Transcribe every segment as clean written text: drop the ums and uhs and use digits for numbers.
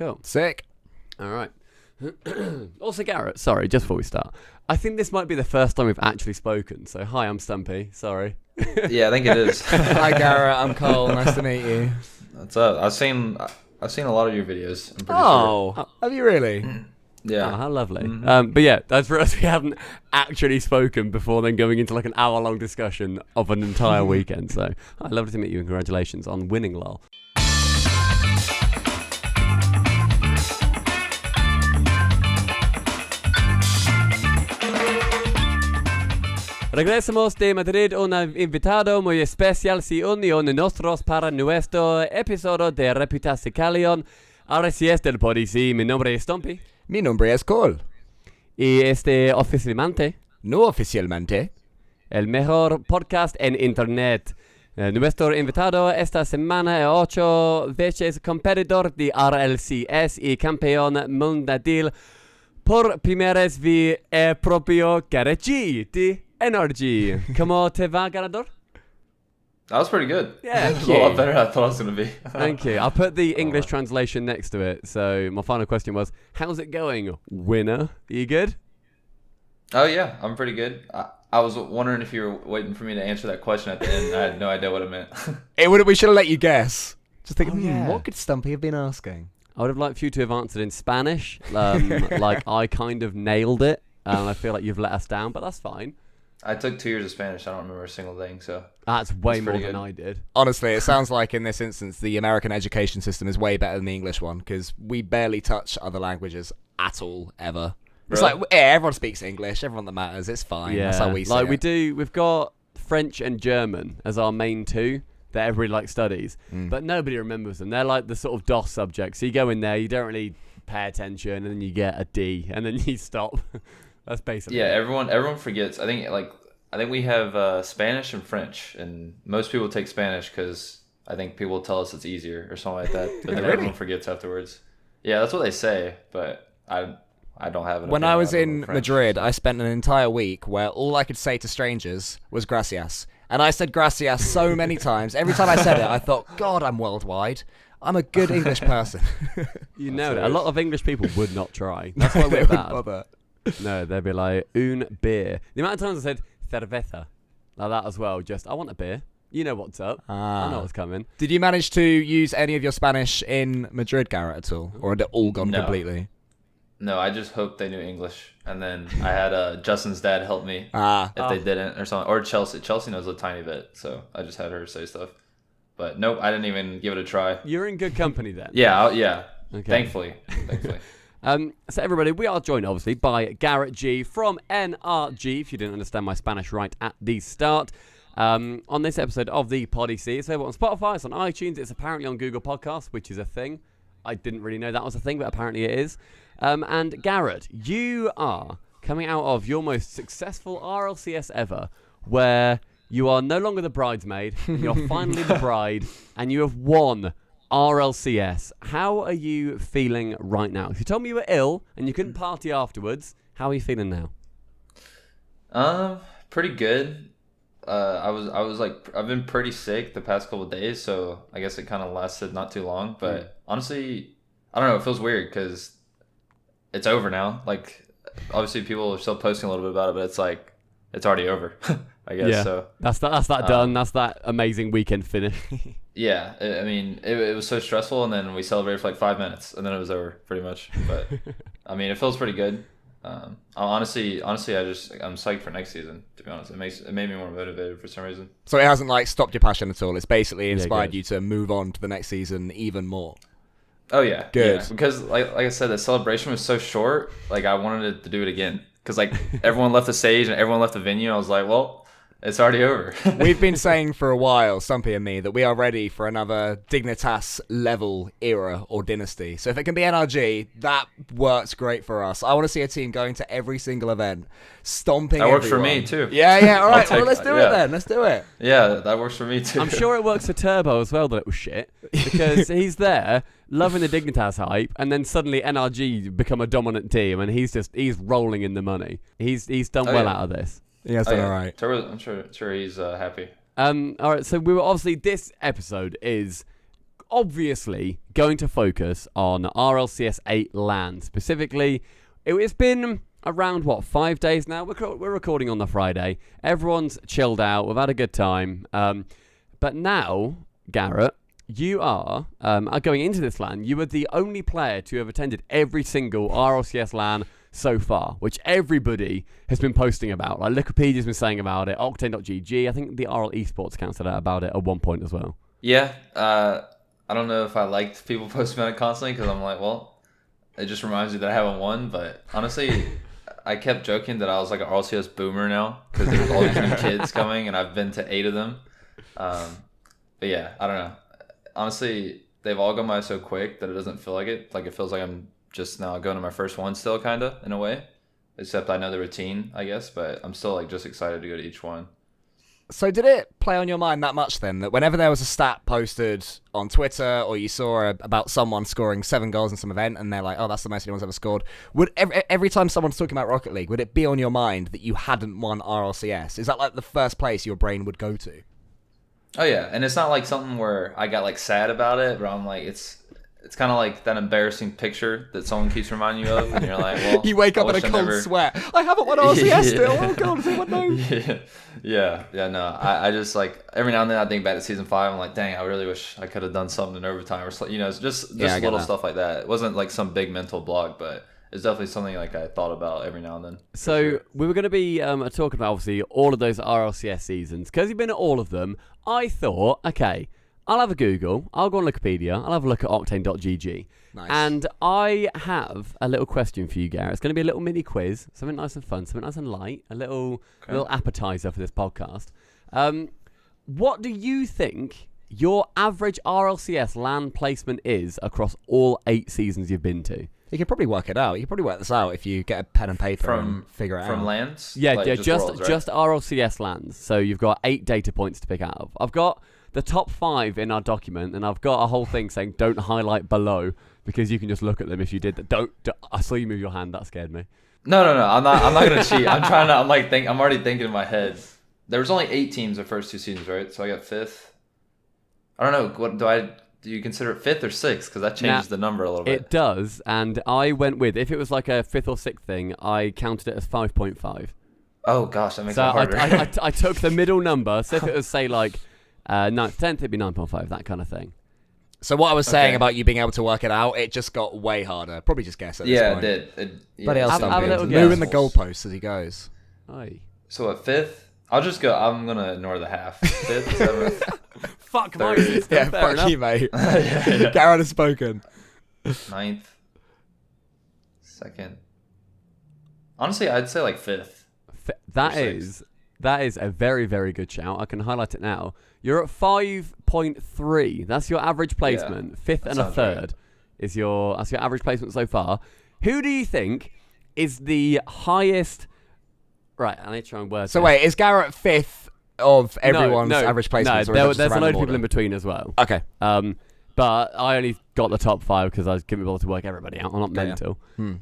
Cool. Sick. All right. Also, Garrett, sorry, just before we start, I think this might be the first time we've actually spoken. So, hi, I'm Stumpy. Sorry. Yeah, I think it is. Hi, Garrett. I'm Cole. Nice to meet you. What's up? I've seen a lot of your videos. I'm pretty Oh, have you really? Yeah. Oh, how lovely. Mm-hmm. But yeah, I just realised we hadn't actually spoken before then going into like an hour-long discussion of an entire weekend. So, hi, lovely to meet you and congratulations on winning, lol. Regresamos de Madrid, un invitado muy especial se unió a nosotros para nuestro episodio de Reputación RLCS del Poddy C. Mi nombre es Stumpy. Mi nombre es Cole. Y oficialmente, No oficialmente. el mejor podcast en internet. Nuestro invitado esta semana es 8 veces competidor de RLCS y campeón mundial. Por primera vez vi el propio GarrettG de NRG. ¿Cómo te va, ganador? That was pretty good. Yeah, a lot better than I thought it was going to be. Thank you. I'll put the English translation next to it. So my final question was, how's it going, winner? Are you good? Oh, yeah. I'm pretty good. I was wondering if you were waiting for me to answer that question at the end. I had no idea what it meant. We should have let you guess. Just think, yeah. What could Stumpy have been asking? I would have liked for you to have answered in Spanish. Like I kind of nailed it. I feel like you've let us down, but that's fine. I took 2 years of Spanish. I don't remember a single thing, so... That's way That's more pretty than good. I did. Honestly, it sounds like in this instance, the American education system is way better than the English one because we barely touch other languages at all, ever. It's Really? like, yeah, everyone speaks English, everyone that matters, it's fine. Yeah, That's how we say like it. we do. We've got French and German as our main two that everybody like studies, but nobody remembers them. They're like the sort of DOS subjects. So you go in there, you don't really pay attention, and then you get a D, and then you stop. That's basically Yeah, it. everyone forgets. I think we have Spanish and French, and most people take Spanish because I think people tell us it's easier or something like that. But then Really? everyone forgets afterwards. Yeah, that's what they say, but I don't have it. When I was in Madrid, I spent an entire week where all I could say to strangers was gracias. And I said gracias so many times. Every time I said it, I thought, God, I'm worldwide. I'm a good English person. You know it. A lot of English people would not try. That's why They we're wouldn't bad. bother. No, they'd be like, un beer. The amount of times I said cerveza, like that as well, just, I want a beer. You know what's up. I know what's coming. Did you manage to use any of your Spanish in Madrid, Garrett, at all? Or had it all gone No. completely? No, I just hoped they knew English, and then I had Justin's dad help me if they didn't or something, or Chelsea. Chelsea knows a tiny bit, so I just had her say stuff. But nope, I didn't even give it a try. You're in good company then. Yeah, yeah. Okay. Thankfully. So everybody, we are joined obviously by GarrettG from NRG, if you didn't understand my Spanish right at the start. On this episode of the Poddy C, it's available on Spotify, it's on iTunes, it's apparently on Google Podcasts, which is a thing. I didn't really know that was a thing, but apparently it is. And Garrett, you are coming out of your most successful RLCS ever, where you are no longer the bridesmaid, you're finally the bride, and you have won RLCS. How are you feeling right now? If you told me you were ill and you couldn't party afterwards, how are you feeling now? Pretty good. I've been pretty sick the past couple of days, so I guess it kind of lasted not too long. But honestly, I don't know. It feels weird because it's over now. Like, obviously, people are still posting a little bit about it, but it's like it's already over. I guess so. That's that done. That's that amazing weekend finish. Yeah, it was so stressful, and then we celebrated for like 5 minutes, and then it was over pretty much. But I mean, it feels pretty good. Honestly, I'm psyched for next season. To be honest, it made me more motivated for some reason. So it hasn't like stopped your passion at all. It's basically inspired good. you to move on to the next season even more. Oh yeah, Good. Yeah. Because like I said, the celebration was so short. Like I wanted to do it again because like everyone left the stage and everyone left the venue. I was like, well, it's already over. We've been saying for a while, Stumpy and me, that we are ready for another Dignitas level era or dynasty. So if it can be NRG, that works great for us. I want to see a team going to every single event, stomping That works everyone. for me too. Yeah, all right. take Well, let's that, do yeah. it then. Let's do it. Yeah, that works for me too. I'm sure it works for Turbo as well that it was shit, because he's there loving the Dignitas hype, and then suddenly NRG become a dominant team, and he's rolling in the money. He's done well out of this. He has done all right. Turbo, I'm sure he's happy. All right, so we were obviously, this episode is obviously going to focus on RLCS 8 LAN specifically. It's been around, 5 days now? We're recording on the Friday. Everyone's chilled out. We've had a good time. But now, Garrett, you are going into this LAN. You were the only player to have attended every single RLCS LAN so far, which everybody has been posting about. Like Wikipedia's been saying about it. Octane.gg. I think the RL Esports account said about it at one point as well. Yeah. I don't know if I liked people posting about it constantly because I'm like, well, it just reminds me that I haven't won. But honestly, I kept joking that I was like an RLCS boomer now because there's all these new kids coming and I've been to 8 of them. But yeah, I don't know. Honestly, they've all gone by so quick that it doesn't feel like it. Like it feels like I'm just now going to my first one still, kind of, in a way. Except I know the routine, I guess, but I'm still like just excited to go to each one. So did it play on your mind that much then, that whenever there was a stat posted on Twitter or you saw about someone scoring 7 goals in some event and they're like, oh, that's the most anyone's ever scored, would every time someone's talking about Rocket League, would it be on your mind that you hadn't won RLCS? Is that like the first place your brain would go to? Oh yeah, and it's not like something where I got like sad about it, but I'm like, it's kind of like that embarrassing picture that someone keeps reminding you of, and you're like, well, you wake up in a cold sweat. I haven't won RLCS still. Oh god, does anyone know? Yeah. No, I just like every now and then I think back to season 5. I'm like, dang, I really wish I could have done something in overtime or something. It's just little stuff like that. It wasn't like some big mental block, but it's definitely something like I thought about every now and then. So we were going to be talking about obviously all of those RLCS seasons because you've been at all of them. I thought, okay, I'll have a Google. I'll go on Wikipedia. I'll have a look at Octane.gg. Nice. And I have a little question for you, Garrett. It's going to be a little mini quiz, something nice and fun, something nice and light, a little appetizer for this podcast. What do you think your average RLCS LAN placement is across all 8 seasons you've been to? You could probably work it out. You could probably work this out if you get a pen and paper and figure it out. From LANs? Yeah, like just worlds, right? just RLCS LANs. So you've got 8 data points to pick out of. I've got the top 5 in our document, and I've got a whole thing saying don't highlight below because you can just look at them if you did that. Don't I saw you move your hand. That scared me. No. I'm not gonna cheat. I'm trying to. I'm already thinking in my head. There was only 8 teams the first 2 seasons, right? So I got 5th. I don't know. What do you consider it 5th or 6th? Because that changes the number a little bit. It does, and I went with, if it was like a 5th or 6th thing, I counted it as 5.5. Oh gosh, that makes it So harder. I took the middle number. So if it was say like 9th, 10th, it'd be 9.5, that kind of thing. So what I was saying about you being able to work it out, it just got way harder. Probably just guess at this point. It did. Bloody hell, Have a Stumpy. little guess. Moving the goalposts as he goes. Aye. So at 5th, I'll just go. I'm gonna ignore the half. 5th, 7th, Fuck my 3rd. system. Yeah, Fair fuck enough. you, mate. Yeah. Garrett has spoken. 9th, 2nd. Honestly, I'd say like 5th. That Or is a very, very good shout. I can highlight it now. You're at 5.3. That's your average placement. 5th and a 3rd right. that's your average placement so far. Who do you think is the highest? Right, I need to try and word. So this. wait, is Garrett 5th of everyone's average placements? No, or is that just there's a random load of people order? in between as well. Okay. But I only got the top 5 because I couldn't be able to work everybody out. I'm not mental. Who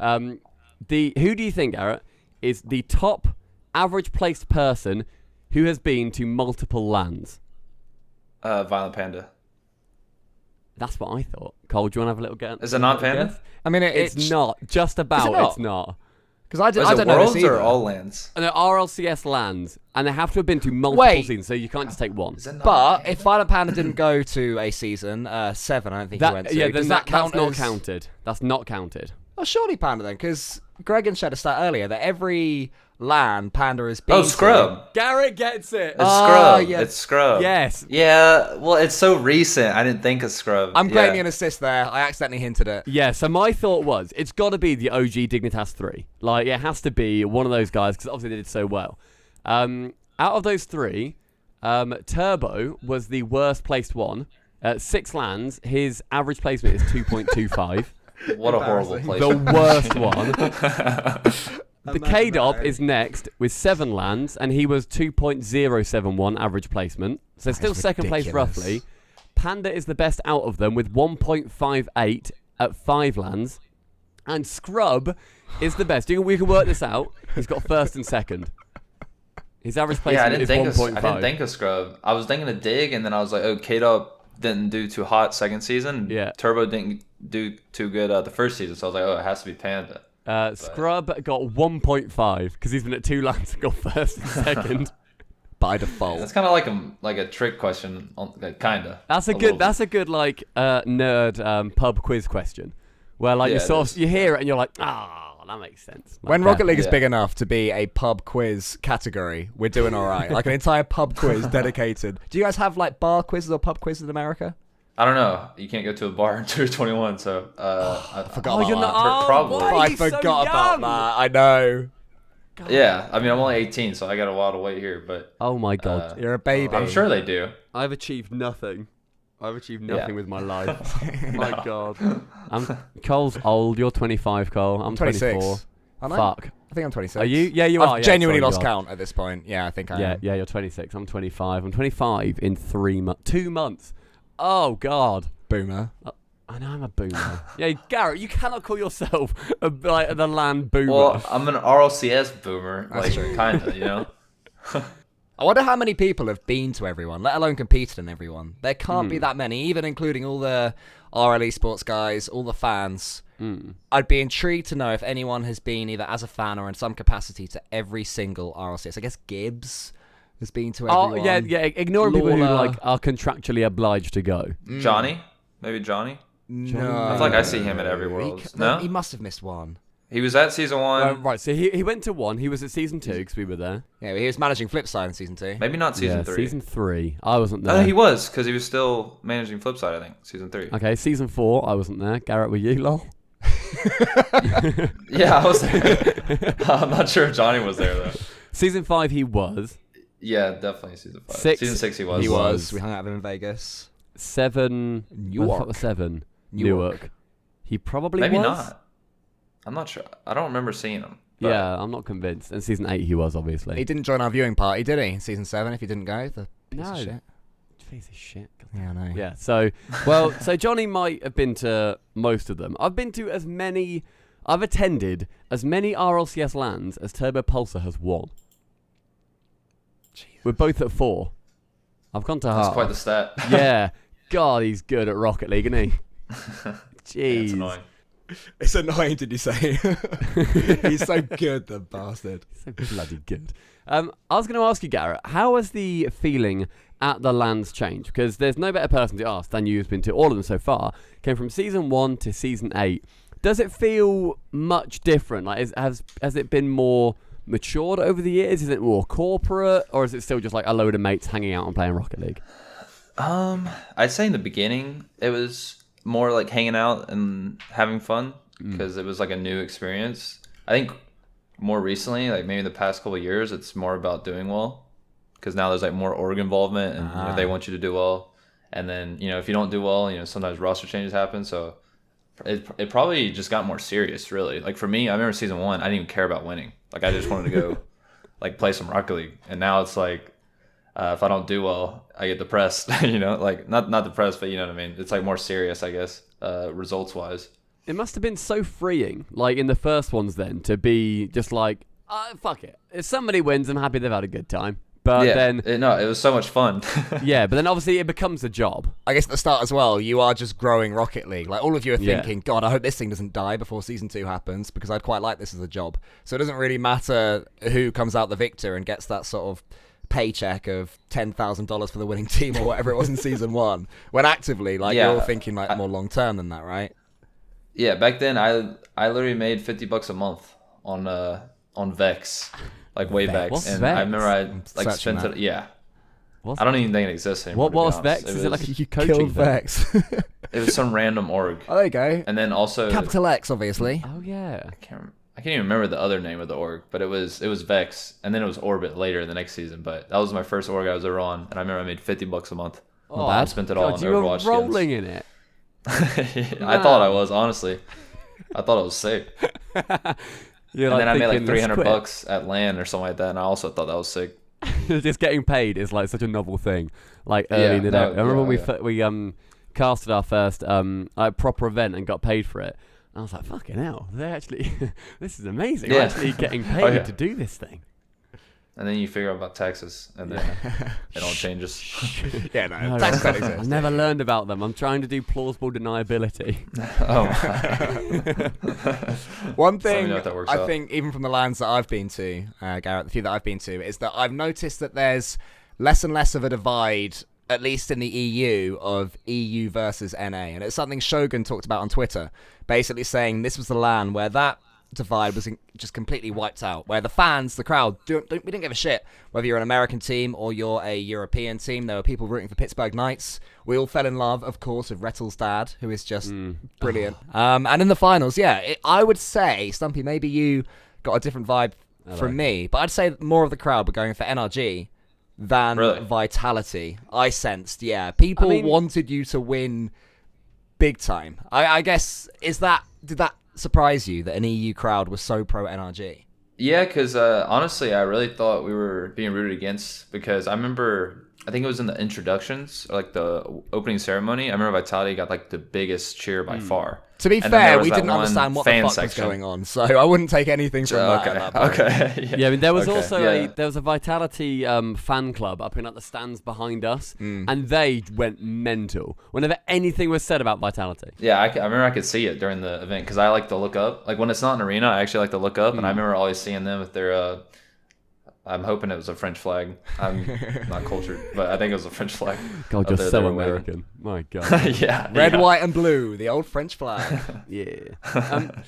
do you think, Garrett, is the top average placed person who has been to multiple LANs? Violent Panda. That's what I thought. Cole, do you want to have a little guess? Is it not Panda? I mean, It's not. Just about. not? It's not. Because I Is don't it know this worlds either. or all lands? And they're RLCS LANs, and they have to have been to multiple Wait. seasons, so you can't just take one. Is it not But Panda? if Violent Panda didn't go to a season, 7, I don't think he went to. Yeah, does then that count that's not as... counted. That's not counted. Oh, surely Panda then, because Gregan shared a stat earlier that every LAN Panda has been Oh, Scrub. Garrett gets it. It's Scrub. yeah. It's Scrub. Yes. Yeah, well, it's so recent. I didn't think of Scrub. I'm claiming an assist there. I accidentally hinted it. Yeah, so my thought was, it's got to be the OG Dignitas 3. Like, it has to be one of those guys, because obviously they did so well. Out of those 3, Turbo was the worst placed one. 6 LANs, his average placement is 2.25. What a horrible place. The worst one. The K-Dop is next with 7 LANs, and he was 2.071 average placement. So still second place ridiculous. roughly. Panda is the best out of them with 1.58 at 5 LANs. And Scrub is the best. We can work this out. He's got first and second. His average Yeah, I placement didn't is think 1.5. I didn't think of Scrub. I was thinking of Dig, and then I was like, oh, K-Dop didn't do too hot second season. Yeah. Turbo didn't do too good the first season. So I was like, oh, it has to be Panda. Scrub got 1.5 because he's been at 2 LANs and got first and second. By default. That's kind of like a trick question, kinda. That's a good like nerd pub quiz question, where like you hear it and you're like, that makes sense. Like, when Rocket League is big enough to be a pub quiz category, we're doing all right. Like an entire pub quiz dedicated. Do you guys have like bar quizzes or pub quizzes in America? I don't know. You can't go to a bar until you're 21, so I forgot about that. Probably. I forgot about that. I know. God. Yeah, I mean, I'm only 18, so I got a while to wait here, but... Oh my god. You're a baby. I'm sure they do. I've achieved nothing. With my life. My god. Cole's old. You're 25, Cole. I'm 26. 24. Fuck. I think I'm 26. Are you? Yeah, you are. I've genuinely sorry, lost count at this point. Yeah, I think I am. Yeah, you're 26. I'm 25. I'm 25 in 2 months. Oh god. Boomer. I know I'm a boomer. Yeah, Garrett, you cannot call yourself the LAN boomer. Well, I'm an RLCS boomer. That's true. Kinda, you know? I wonder how many people have been to everyone, let alone competed in everyone. There can't be that many, even including all the RL Esports guys, all the fans. I'd be intrigued to know if anyone has been either as a fan or in some capacity to every single RLCS. I guess Gibbs has been to everyone. Oh, yeah. Ignoring people who are contractually obliged to go. Johnny? Maybe Johnny? No. I feel like I see him at every Worlds. No? He must have missed one. He was at Season 1. Right, so he went to 1. He was at Season 2 because we were there. Yeah, he was managing Flipside in Season 2. Maybe not Season 3. Season 3. I wasn't there. No, he was, because he was still managing Flipside, I think. Season 3. Okay, Season 4, I wasn't there. Garrett, were you, lol? Yeah, I was there. I'm not sure if Johnny was there, though. Season 5, he was. Yeah, definitely Season 5. 6, Season 6, he was. He was. We hung out with him in Vegas. 7... Newark. Was 7? Newark. He probably Maybe was. not. I'm not sure. I don't remember seeing him. Yeah, I'm not convinced. And Season 8, he was, obviously. He didn't join our viewing party, did he? In Season 7, if he didn't go, the piece of shit. Piece of shit. Yeah, I know. Yeah, so Johnny might have been to most of them. I've attended as many RLCS LANs as Turbopolsa has won. Jesus. We're both at 4. I've gone to half. That's quite the stat. Yeah. God, he's good at Rocket League, isn't he? Jeez. Yeah, it's annoying. It's annoying, did you say? He's so good, the bastard. So bloody good. I was going to ask you, Garrett, how has the feeling at the LANs changed? Because there's no better person to ask than you, who's been to all of them so far. Came from Season 1 to Season 8. Does it feel much different? Like, has it been more matured over the years? Is it more corporate? Or is it still just like a load of mates hanging out and playing Rocket League? I'd say in the beginning, it was more like hanging out and having fun because it was like a new experience. I think more recently, like maybe the past couple of years, it's more about doing well because now there's like more org involvement and you know, they want you to do well. And then, you know, if you don't do well, you know, sometimes roster changes happen. So it probably just got more serious, really. Like for me, I remember Season 1, I didn't even care about winning. Like I just wanted to go like play some Rocket League. And now it's like, if I don't do well, I get depressed, you know, like not depressed, but you know what I mean? It's like more serious, I guess, results wise. It must have been so freeing, like in the first ones then, to be just like, fuck it. If somebody wins, I'm happy they've had a good time. But then... it was so much fun. Yeah, but then obviously it becomes a job. I guess at the start as well, you are just growing Rocket League. Like all of you are thinking, God, I hope this thing doesn't die before Season 2 happens because I'd quite like this as a job. So it doesn't really matter who comes out the victor and gets that sort of paycheck of $10,000 for the winning team or whatever it was in Season 1. When actively, like you're all thinking like more long term than that, right? Yeah, back then I literally made $50 a month on Vex, like way back. What's and Vex? I remember I like spent it. Yeah, I don't even think it exists anymore. What was Vex? Is it like a coaching Killed Vex? It was some random org. Oh, there you go. And then also Capital X, obviously. Oh yeah. I can't even remember the other name of the org, but it was Vex, and then it was Orbit later the next season. But that was my first org I was ever on, and I remember I made $50 a month. Oh, I spent it all on you Overwatch were rolling in it. I thought I was, honestly. I thought it was sick. And then I made like $300 at LAN or something like that, and I also thought that was sick. Just getting paid is like such a novel thing. Like early in the day, I remember when we casted our first proper event and got paid for it. And I was like, fucking hell, they actually, this is amazing. We're actually getting paid to do this thing. and then you figure out about taxes, and then it all changes. Yeah, no, No, tax code I've exists. never learned about them. I'm trying to do plausible deniability. Oh, One Let me thing know if that works I out. think, even from the lands that I've been to, Garrett, the few that I've been to, is that I've noticed that there's less and less of a divide, at least in the EU, of EU versus NA. And it's something Shogun talked about on Twitter, basically saying this was the LAN where that divide was just completely wiped out, where the fans, the crowd, we didn't give a shit whether you're an American team or you're a European team. There were people rooting for Pittsburgh Knights. We all fell in love, of course, with Rettel's dad, who is just brilliant. And in the finals, I would say, Stumpy, maybe you got a different vibe from me, but I'd say more of the crowd were going for NRG than Really? Vitality. I sensed, people wanted you to win big time. I guess, did that surprise you that an EU crowd was so pro NRG? Yeah, because honestly, I really thought we were being rooted against, because I remember, I think it was in the introductions, or like the opening ceremony, I remember Vitality got like the biggest cheer by far. To be And then there fair, was we that didn't one understand what the fan fuck section. was going on, so I wouldn't take anything from that. Okay, at that point. okay. Yeah, I mean, there was Okay, also yeah. there was a Vitality fan club up in like the stands behind us, and they went mental whenever anything was said about Vitality. Yeah, I remember I could see it during the event, because I like to look up. Like when it's not an arena, I actually like to look up, and I remember always seeing them with their. I'm hoping it was a French flag. I'm not cultured, but I think it was a French flag. God, up you're there so they were waving. American. My God. Yeah, Red, yeah. white, and blue, the old French flag. Yeah.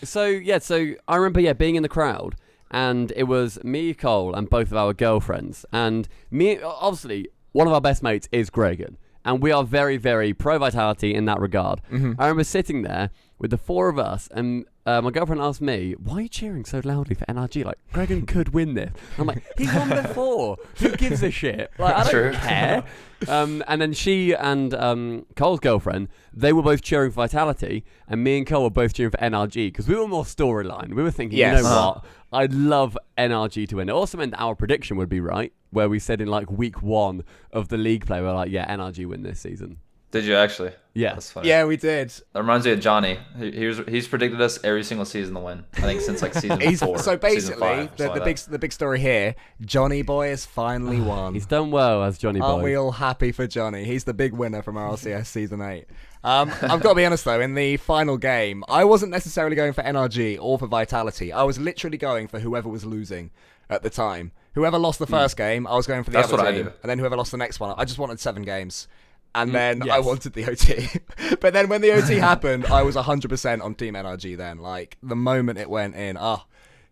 So I remember being in the crowd, and it was me, Cole, and both of our girlfriends, and me. Obviously, one of our best mates is Gregan, and we are very, very pro Vitality in that regard. I remember sitting there with the four of us, and my girlfriend asked me, "Why are you cheering so loudly for NRG? Like, Gregan could win this." I'm like, "He won before. Who gives a shit? Like, I don't True. care." And then she and Cole's girlfriend, they were both cheering for Vitality, and me and Cole were both cheering for NRG, because we were more storyline. We were thinking, Yes. you know what? I'd love NRG to win. It also meant that our prediction would be right, where we said in like week 1 of the league play, we're like, yeah, NRG win this season. Did you actually? Yeah. That's funny. Yeah, we did. That reminds me of Johnny. He's predicted us every single season to win. I think since like season 4. So season basically, 5, the big story here, Johnny Boy has finally won. He's done well as Johnny Aren't we Boy. all happy for Johnny? He's the big winner from RLCS Season 8. I've got to be honest, though, in the final game, I wasn't necessarily going for NRG or for Vitality. I was literally going for whoever was losing at the time. Whoever lost the first game, I was going for the That's other what I team. do. And then whoever lost the next one, I just wanted 7 games. And then I yes. wanted the OT. But then when the OT happened, I was 100% on Team NRG then. Like, the moment it went in,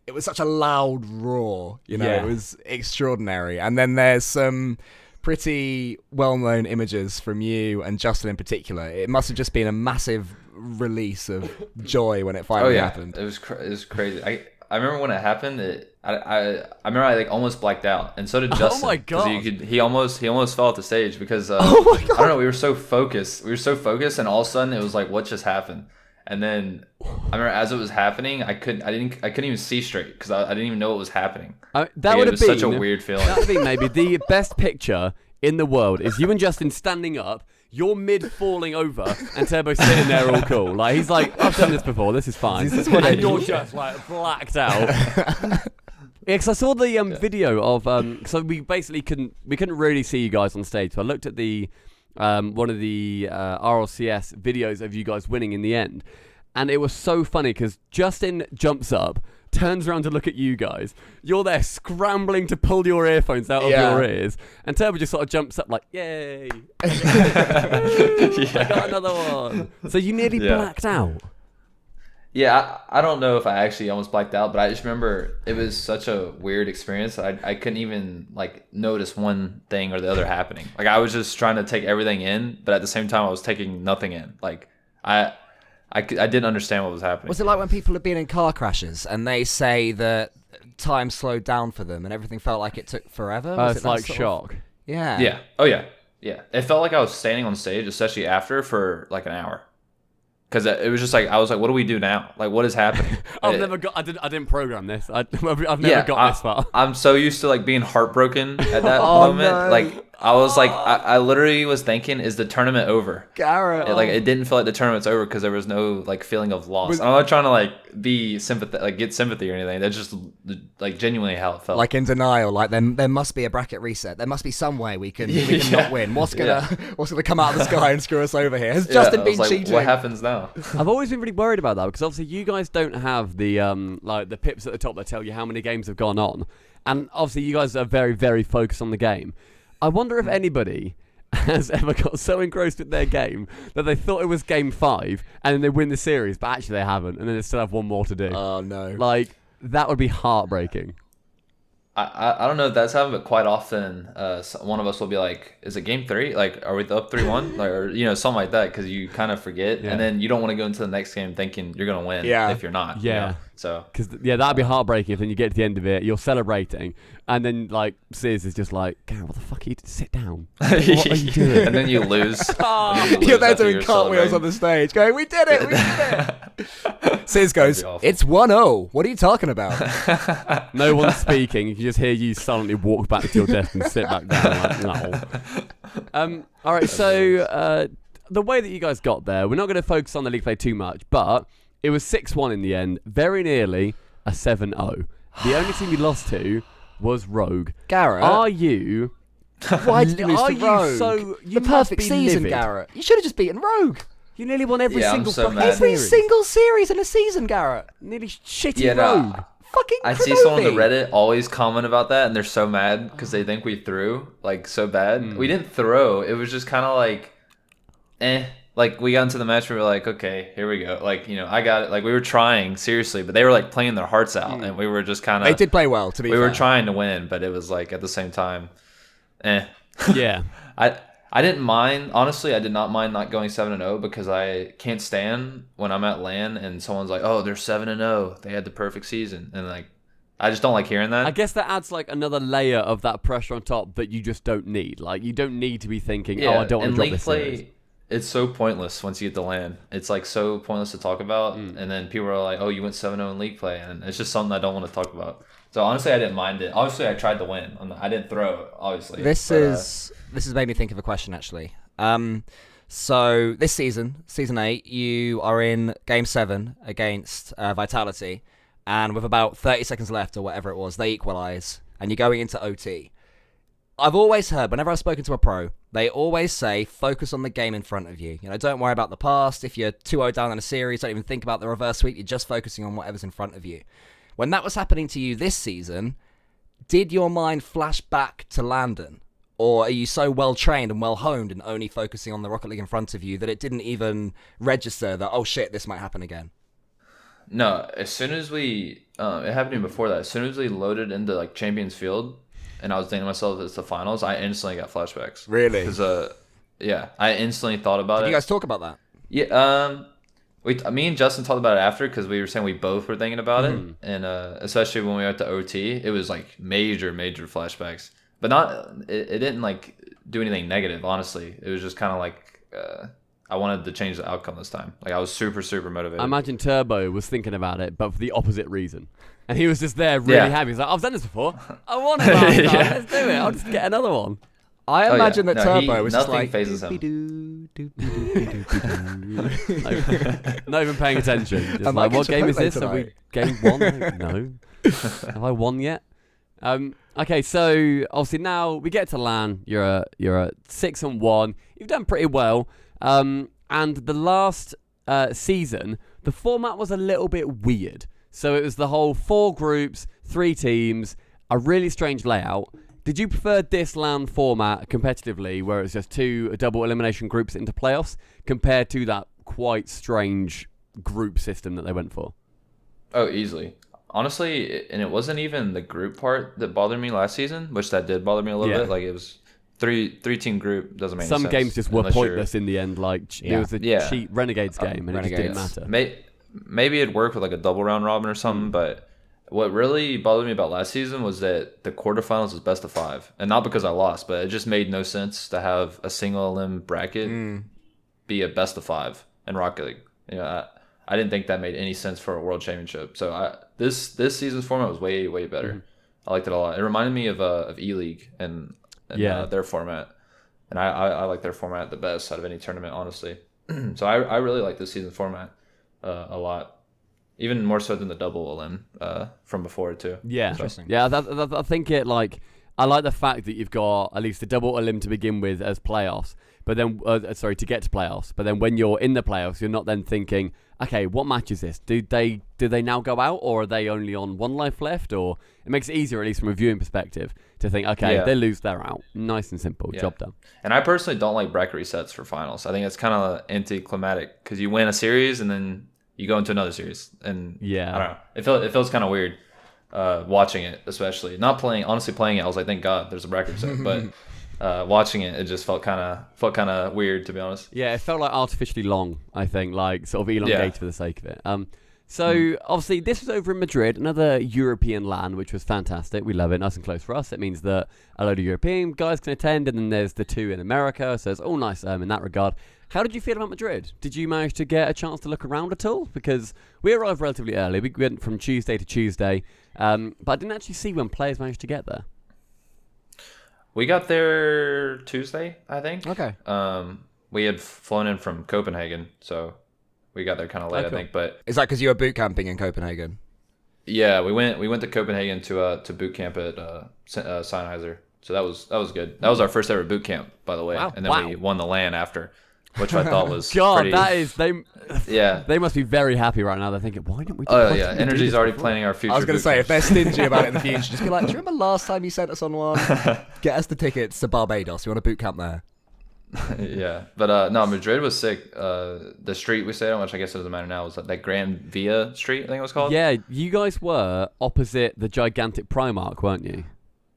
it was such a loud roar. You know, Yeah. It was extraordinary. And then there's some pretty well-known images from you and Justin in particular. It must have just been a massive release of joy when it finally happened. It was crazy. I remember when it happened. I remember I like almost blacked out, and so did Justin. my 'cause God. he almost fell off the stage because Oh my God. I don't know. We were so focused, and all of a sudden it was like, what just happened? And then I remember as it was happening, I couldn't even see straight because I didn't even know what was happening. That Like, would it have was been such a weird feeling. That would be maybe the best picture in the world is you and Justin standing up. You're mid falling over, and Turbo's sitting there all cool. Like he's like, I've done this before. This is fine. And you're just like blacked out. Yeah, because I saw the video of so we basically couldn't really see you guys on stage. So I looked at the one of the RLCS videos of you guys winning in the end, and it was so funny because Justin jumps up, turns around to look at you guys. You're there scrambling to pull your earphones out of your ears, and Turbo just sort of jumps up like, "Yay! I got another one." So you nearly blacked out. Yeah, I don't know if I actually almost blacked out, but I just remember it was such a weird experience. I couldn't even like notice one thing or the other happening. Like I was just trying to take everything in, but at the same time I was taking nothing in. Like I didn't understand what was happening. Was it like when people have been in car crashes and they say that time slowed down for them and everything felt like it took forever? Was It's it that like sort of- shock. Yeah. Yeah. Oh yeah. Yeah. It felt like I was standing on stage, especially after, for like an hour. Because it was just like, I was like, what do we do now? Like, what is happening? I didn't program this. I've never got this far. I'm so used to like being heartbroken at that moment. no. Like I was like, I literally was thinking, is the tournament over? Garrett. It didn't feel like the tournament's over because there was no like feeling of loss. I'm not trying to like be sympathetic, like get sympathy or anything. That's just like genuinely how it felt. Like in denial, like there must be a bracket reset. There must be some way we can not win. What's gonna come out of the sky and screw us over here? Has Justin been cheating? What happens now? I've always been really worried about that because obviously you guys don't have the like the pips at the top that tell you how many games have gone on, and obviously you guys are very, very focused on the game. I wonder if anybody has ever got so engrossed with their game that they thought it was game 5 and then they win the series, but actually they haven't, and then they still have one more to do. Oh no! Like that would be heartbreaking. I don't know if that's happened, but quite often one of us will be like, is it game 3? Like, are we up 3-1? Like, or something like that, because you kind of forget, and then you don't want to go into the next game thinking you're going to win if you're not. Yeah. You know? So because that'd be heartbreaking if then you get to the end of it, you're celebrating, and then like Sears is just like, Garrett, what the fuck are you? Sit down. What are you doing? And then you lose. You're there doing cartwheels on the stage, going, "We did it! We did it!" Sears goes, "It's 1-0. What are you talking about?" No one's speaking. You can just hear you silently walk back to your desk and sit back down. Like, no. All right. So the way that you guys got there, we're not going to focus on the league play too much, but it was 6-1 in the end, very nearly a 7-0. The only team you lost to was Rogue. Garrett, are you? Why did you lose to Rogue? You the perfect season, livid. Garrett. You should have just beaten Rogue. You nearly won every single fucking Every series. single series in a season, Garrett. Nearly shitty Rogue. Fucking I see someone on the Reddit always comment about that, and they're so mad because they think we threw like so bad. We didn't throw. It was just kind of like, Like we got into the match, we were like, okay, here we go. Like, I got it. Like we were trying seriously, but they were like playing their hearts out, and we were just kind of. They did play well, to be fair. We were trying to win, but it was like at the same time, Yeah. I didn't mind. Honestly, I did not mind not going 7-0 because I can't stand when I'm at LAN and someone's like, oh, they're 7-0. They had the perfect season, and like. I just don't like hearing that. I guess that adds like another layer of that pressure on top that you just don't need. Like you don't need to be thinking, oh, I don't want to drop this series. It's so pointless once you get to LAN. It's like so pointless to talk about, and then people are like, "Oh, you went 7-0 in league play," and it's just something I don't want to talk about. So honestly, I didn't mind it. Obviously, I tried to win. I didn't throw, obviously. This has made me think of a question actually. So this season 8, you are in Game 7 against Vitality, and with about 30 seconds left or whatever it was, they equalise, and you're going into OT. I've always heard, whenever I've spoken to a pro, they always say, focus on the game in front of you. Don't worry about the past. If you're 2-0 down in a series, don't even think about the reverse sweep. You're just focusing on whatever's in front of you. When that was happening to you this season, did your mind flash back to Landon? Or are you so well-trained and well-honed and only focusing on the Rocket League in front of you that it didn't even register that, oh shit, this might happen again? No, as soon as we, it happened even before that, as soon as we loaded into like Champions Field, and I was thinking to myself, it's the finals, I instantly got flashbacks. Really? Because, I instantly thought about it. Did you guys talk about that? Yeah, me and Justin talked about it after because we were saying we both were thinking about it, and especially when we were at the OT, it was like major flashbacks. But it didn't like do anything negative, honestly. It was just kind of like I wanted to change the outcome this time. Like I was super motivated. I imagine Turbo was thinking about it, but for the opposite reason. And he was just there really happy. He's like, I've done this before. I won it last time. Let's do it. I'll just get another one. I imagine that Turbo was just nothing like... phases him. Not even paying attention. Just like, what game is this? Are we game 1? No. Have I won yet? Okay, so obviously now we get to LAN. You're at 6-1. You've done pretty well. And the last season, the format was a little bit weird. So it was the whole 4 groups, 3 teams, a really strange layout. Did you prefer this LAN format competitively, where it's just 2 double elimination groups into playoffs, compared to that quite strange group system that they went for? Oh, easily. Honestly, and it wasn't even the group part that bothered me last season, which that did bother me a little bit. Like it was three-team group, doesn't make any sense. Some games just were pointless in the end. Like it was a cheat Renegades game, and Renegades. it just didn't matter. Maybe it'd work with like a double round robin or something, but what really bothered me about last season was that the quarterfinals was best of 5, and not because I lost, but it just made no sense to have a single elim bracket be a best of 5 in Rocket League. I didn't think that made any sense for a world championship. So this season's format was way better. I liked it a lot. It reminded me of E League, and in their format, and I like their format the best out of any tournament, honestly. So I really like this season format a lot, even more so than the double LAN from before too. Yeah, Interesting. Yeah, I think it I like the fact that you've got at least the double elim to begin with as playoffs, but then to get to playoffs. But then when you're in the playoffs, you're not then thinking, okay, what match is this? Do they now go out, or are they only on one life left? Or it makes it easier, at least from a viewing perspective, to think, okay, they lose, they're out. Nice and simple, job done. And I personally don't like bracket resets for finals. I think it's kind of anticlimactic because you win a series and then you go into another series, and I don't know. It feels kind of weird watching it, especially not playing. Honestly, playing it, I was like, thank God there's a bracket reset, but watching it just felt kind of weird, to be honest. Yeah, it felt like artificially long. I think, like sort of elongated for the sake of it. So obviously this was over in Madrid, another European LAN, which was fantastic. We love it, nice and close for us. It means that a load of European guys can attend, and then there's the 2 in America, so it's all nice in that regard. How did you feel about Madrid? Did you manage to get a chance to look around at all? Because we arrived relatively early. We went from Tuesday to Tuesday, but I didn't actually see when players managed to get there. We got there Tuesday, I think. Okay. We had flown in from Copenhagen, so we got there kind of late, I think. But is that because you were boot camping in Copenhagen? Yeah, we went to Copenhagen to boot camp at Sennheiser. So that was good. That was our first ever boot camp, by the way. Wow. And then we won the LAN after, which I thought was God, pretty... they must be very happy right now. They're thinking, why didn't we do NRG's already planning our future. I was going to say, if they're stingy about it in the future, just be like, do you remember last time you sent us on one? Get us the tickets to Barbados. You want a boot camp there? Yeah, but no, Madrid was sick. The street we stayed on, which I guess it doesn't matter now, was that Grand Via Street, I think it was called. Yeah, you guys were opposite the gigantic Primark, weren't you?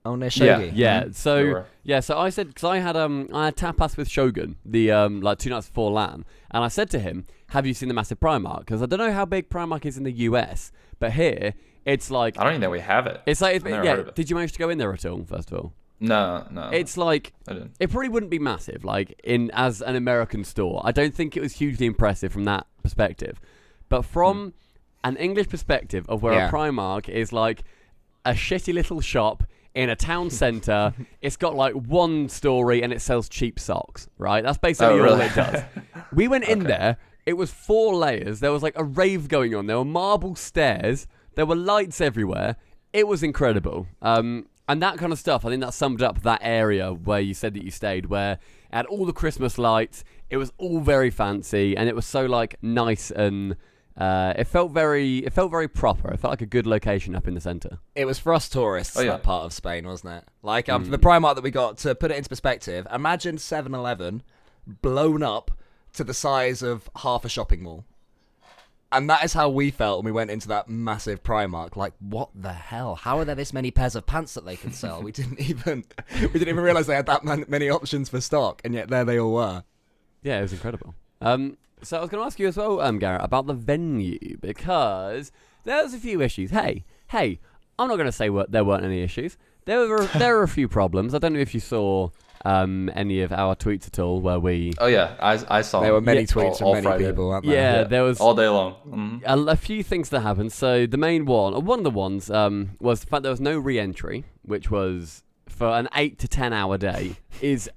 Oh, near Shogi. Yeah. So I said, because I had tapas with Shogun the 2 nights before LAN, and I said to him, "Have you seen the massive Primark?" Because I don't know how big Primark is in the US, but here it's like I don't even think we have it. It's like Did you manage to go in there at all? First of all. No. It's like it probably wouldn't be massive, like as an American store. I don't think it was hugely impressive from that perspective, but from an English perspective of where a Primark is like a shitty little shop in a town centre. It's got like one story and it sells cheap socks, right? That's basically all it does. We went in there. It was 4 layers. There was like a rave going on. There were marble stairs. There were lights everywhere. It was incredible. And that kind of stuff, I think that summed up that area where you said that you stayed, where it had all the Christmas lights. It was all very fancy, and it was so like nice, and it felt very proper. It felt like a good location up in the centre. It was for us tourists, that part of Spain, wasn't it? Like the Primark that we got, to put it into perspective, imagine 7-Eleven blown up to the size of half a shopping mall. And that is how we felt when we went into that massive Primark. Like, what the hell? How are there this many pairs of pants that they can sell? We didn't even realize they had that many options for stock, and yet there they all were. Yeah, it was incredible. So I was going to ask you as well, Garrett, about the venue, because there's a few issues. Hey, I'm not going to say there weren't any issues. There were a few problems. I don't know if you saw any of our tweets at all where we... Oh, yeah, I saw. There were many tweets from many Friday. people, weren't there? Yeah, there was... All day long. Mm-hmm. A few things that happened. So the main one of the ones, was the fact there was no re-entry, which was, for an 8 to 10 hour day, is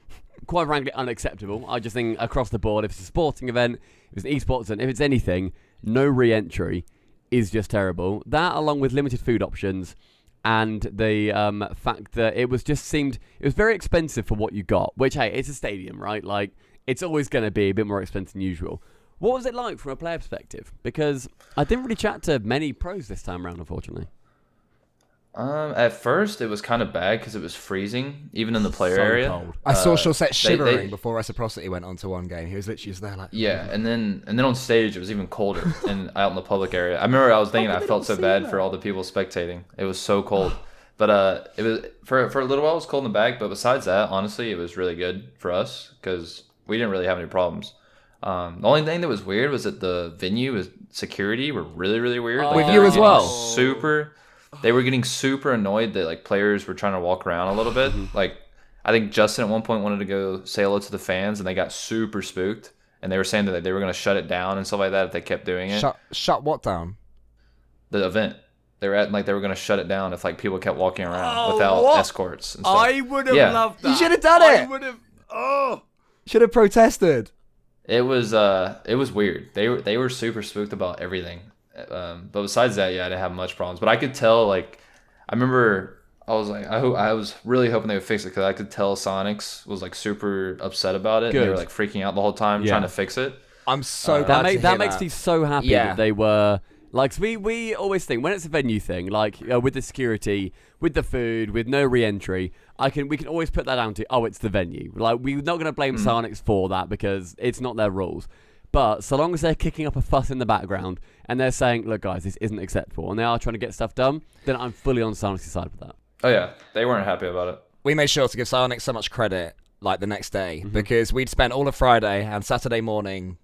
quite frankly unacceptable. I just think across the board, if it's a sporting event, if it's an esports event, if it's anything, no re-entry is just terrible. That, along with limited food options, and the fact that it was very expensive for what you got, which, hey, it's a stadium, right? Like, it's always going to be a bit more expensive than usual. What was it like from a player perspective? Because I didn't really chat to many pros this time around, unfortunately. At first, it was kind of bad because it was freezing, even in the player area. Cold. I saw Chaussette shivering before Reciprocity went on to one game. He was literally just there like... Yeah, and then on stage, it was even colder and out in the public area. I remember I was thinking I felt so bad for all the people spectating. It was so cold. But it was for a little while, it was cold in the back. But besides that, honestly, it was really good for us because we didn't really have any problems. The only thing that was weird was that the venue with security were really, really weird. With you as well? They were getting super annoyed that like players were trying to walk around a little bit. Like, I think Justin at one point wanted to go say hello to the fans, and they got super spooked. And they were saying that they were going to shut it down and stuff like that if they kept doing it. Shut what down? The event. they were gonna shut it down if like people kept walking around without escorts and stuff. I would have loved that. You should have done it. I would have. Oh. Should have protested. It was weird. They were super spooked about everything. But besides that, yeah, I didn't have much problems. But I could tell, like, I remember I was like, I was really hoping they would fix it because I could tell Sonics was like super upset about it. Good. And they were like freaking out the whole time trying to fix it. I'm so glad to hear that makes me so happy Yeah. that they were like. So we always think when it's a venue thing, like with the security, with the food, with no re-entry, we can always put that down to it's the venue. Like we're not going to blame Sonics for that because it's not their rules. But so long as they're kicking up a fuss in the background and they're saying, look guys, this isn't acceptable, and they are trying to get stuff done, then I'm fully on Sonics' side with that. Oh yeah, they weren't happy about it. We made sure to give Sonic so much credit, like the next day, because we'd spent all of Friday and Saturday morning.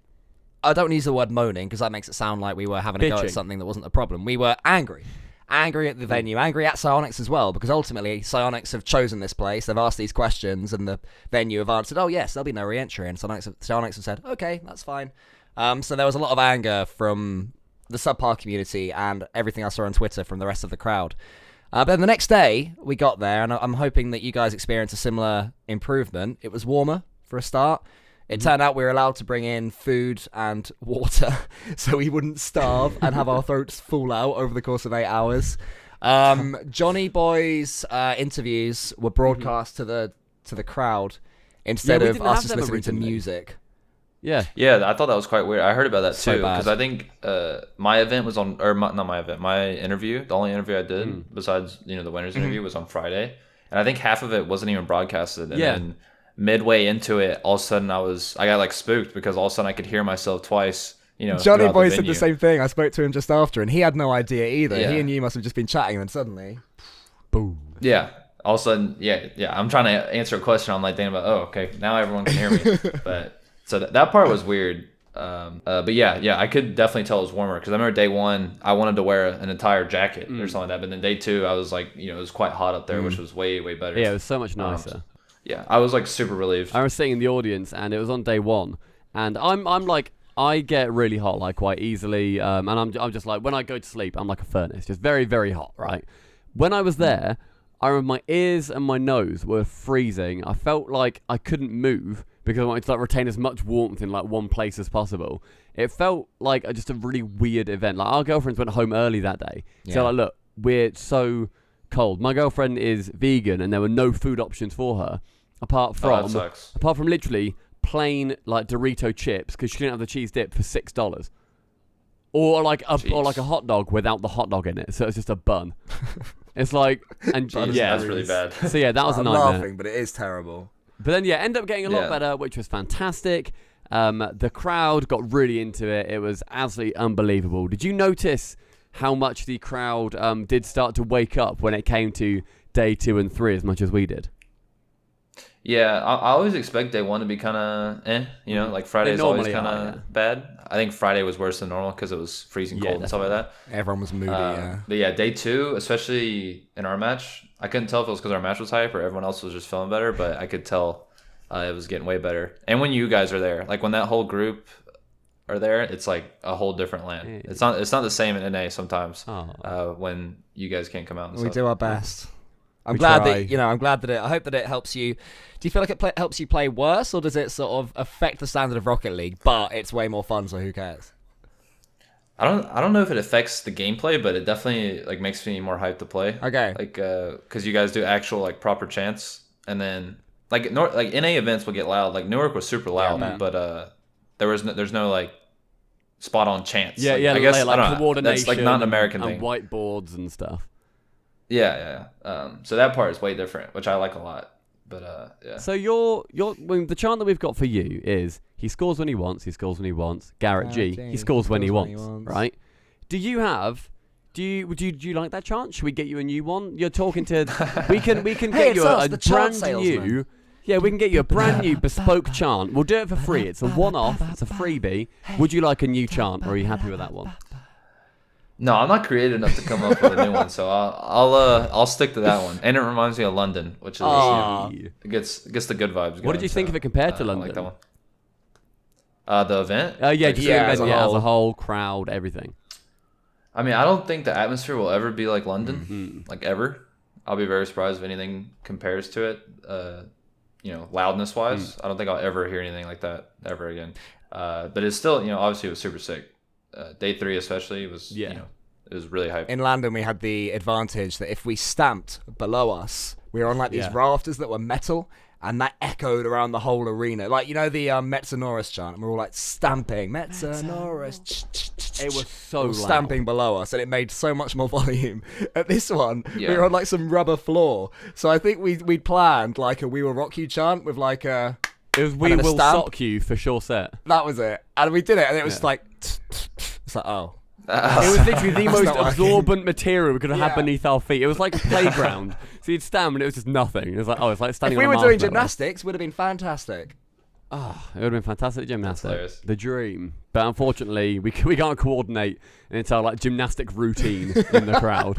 I don't use the word moaning because that makes it sound like we were having a go at something that wasn't a problem. We were angry at the venue, angry at Psyonix as well, because ultimately Psyonix have chosen this place. They've asked these questions, and the venue have answered, "Oh yes, there'll be no re-entry." And Psyonix have said, "Okay, that's fine." So there was a lot of anger from the subpar community and everything I saw on Twitter from the rest of the crowd. But then the next day, we got there, and I'm hoping that you guys experienced a similar improvement. It was warmer, for a start. It turned out we were allowed to bring in food and water, so we wouldn't starve and have our throats fall out over the course of 8 hours. Johnny Boy's interviews were broadcast to the crowd instead of us just listening to music. Yeah, I thought that was quite weird. I heard about that So too because I think my event was on, or not my event, my interview. The only interview I did besides the winners interview was on Friday, and I think half of it wasn't even broadcasted. And then midway into it, all of a sudden I got like spooked because all of a sudden I could hear myself twice. Johnny Boy said the same thing. I spoke to him just after, and he had no idea either. Yeah. He and you must have just been chatting, and suddenly, boom. Yeah. All of a sudden, I'm trying to answer a question. I'm like thinking about, okay, now everyone can hear me. But so that part was weird. But yeah, I could definitely tell it was warmer because I remember day one, I wanted to wear an entire jacket or something like that. But then day two, I was like, it was quite hot up there, which was way, way better. Yeah, it was so much nicer. Yeah, I was like super relieved. I was sitting in the audience, and it was on day one, and I'm like, I get really hot like quite easily, and I'm just like, when I go to sleep, I'm like a furnace, just very, very hot, right? When I was there, I remember my ears and my nose were freezing. I felt like I couldn't move because I wanted to like retain as much warmth in like one place as possible. It felt like just a really weird event. Like our girlfriends went home early that day, so like, look, we're so cold. My girlfriend is vegan, and there were no food options for her apart from literally plain like Dorito chips because she didn't have the cheese dip for $6, or like a hot dog without the hot dog in it. So it's just a bun. It's like, and that's really bad. So yeah, that was a nightmare. I'm laughing, but it is terrible. But then ended up getting a lot better, which was fantastic. The crowd got really into it. It was absolutely unbelievable. Did you notice how much the crowd did start to wake up when it came to day 2 and 3 as much as we did? Yeah, I always expect day one to be kind of like Friday's always kind of bad. I think Friday was worse than normal because it was freezing cold and stuff like that. Everyone was moody, But yeah, day 2, especially in our match, I couldn't tell if it was because our match was hype or everyone else was just feeling better, but I could tell it was getting way better. And when you guys are there, like when that whole group are there, it's like a whole different LAN. It's not the same in NA sometimes when you guys can't come out and we stuff. do our best. I'm glad that I hope that it helps you. Do you feel like it helps you play worse, or does it sort of affect the standard of Rocket League, but it's way more fun, so who cares? I don't know if it affects the gameplay, but it definitely like makes me more hyped to play. Okay. Like because you guys do actual like proper chants, and then like NA events will get loud. Like Newark was super loud, but there's no like spot on chants. Yeah, I guess like I don't know. coordination. That's like not an American and thing. Whiteboards and stuff. Yeah. So that part is way different, which I like a lot. But yeah. So the chant that we've got for you is he scores when he wants. He scores when he wants. GarrettG, he scores when he wants. Right? Do you like that chant? Should we get you a new one? You're talking to. We can get you a brand new. Yeah, we can get you a brand new bespoke chant. We'll do it for free. It's a one-off. It's a freebie. Would you like a new chant, or are you happy with that one? No, I'm not creative enough to come up with a new one, so I'll stick to that one. And it reminds me of London, which is it gets the good vibes going. What did you think of it compared to London? I like that one. The event? As a whole, crowd, everything. I mean, I don't think the atmosphere will ever be like London, Mm-hmm. like ever. I'll be very surprised if anything compares to it. Loudness wise, I don't think I'll ever hear anything like that ever again. But it's still, obviously it was super sick. Day 3 especially was, it was really hype. In London, we had the advantage that if we stamped below us, we were on like these rafters that were metal, and that echoed around the whole arena. Like, the Metsonoris chant, and we're all like stamping, Metsonoris. It was so loud. Stamping below us, and it made so much more volume. At this one, we were on like some rubber floor. So I think we'd planned like a "We Will Rock You" chant with like a. It was "We Will Sock You" for sure set. That was it, and we did it, and it was like. It's like, oh. It was literally the most absorbent material we could have had beneath our feet. It was like a playground. So you'd stand and it was just nothing. It was like, it's like standing on a If we were marshmallow. doing gymnastics, it would have been fantastic. Oh, it would have been fantastic gymnastics. hilarious. The dream. But unfortunately, we can't coordinate an entire like gymnastic routine in the crowd.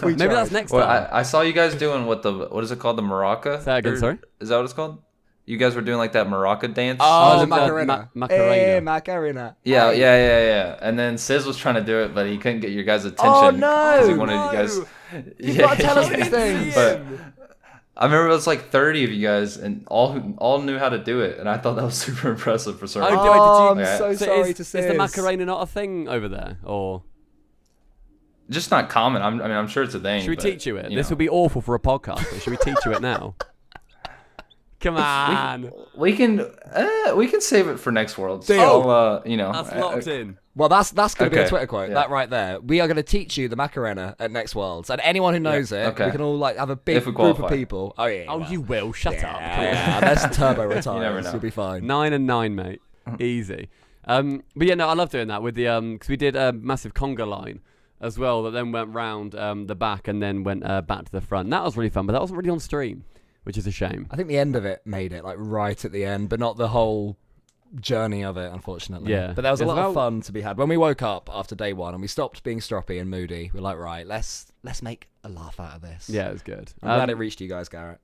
Maybe that's next Well, time. I saw you guys doing what is it called? The maraca? Say that again, sorry? Is that what it's called? You guys were doing like that maraca dance? Oh, the the Macarena. Macarena. Hey, Macarena. Yeah. And then Sis was trying to do it, but he couldn't get your guys' attention. Oh, no. 'cause he wanted you guys. You've got to tell us these things. But I remember it was like 30 of you guys, and all knew how to do it, and I thought that was super impressive for some reason. I'm Yeah. so So sorry is, to is say. the Macarena not a thing over there? Or Just not common. I'm sure it's a thing. should we but, teach you it? you This know. would be awful for a podcast, but should we teach you it now? Come on. We can save it for next Worlds. Deal. That's locked in. Well, that's going to be a Okay. Twitter quote. Yeah. That right there. We are going to teach you the Macarena at Next Worlds, and anyone who knows it, Okay. we can all like have a big If we group of qualify. people. Oh yeah. Oh, well, you will. Shut up. Yeah, unless Turbo retires, never know. you'll be fine. 9 and 9, mate. Easy. But yeah, no, I love doing that with the because we did a massive conga line as well that then went round the back and then went back to the front. That was really fun, but that wasn't really on stream, which is a shame. I think the end of it made it like right at the end, but not the whole journey of it, unfortunately. Yeah. But there was a It's lot of about- fun to be had when we woke up after day 1 and we stopped being stroppy and moody. We're like, right, let's make a laugh out of this. Yeah, it was good. I'm glad it reached you guys, Garrett.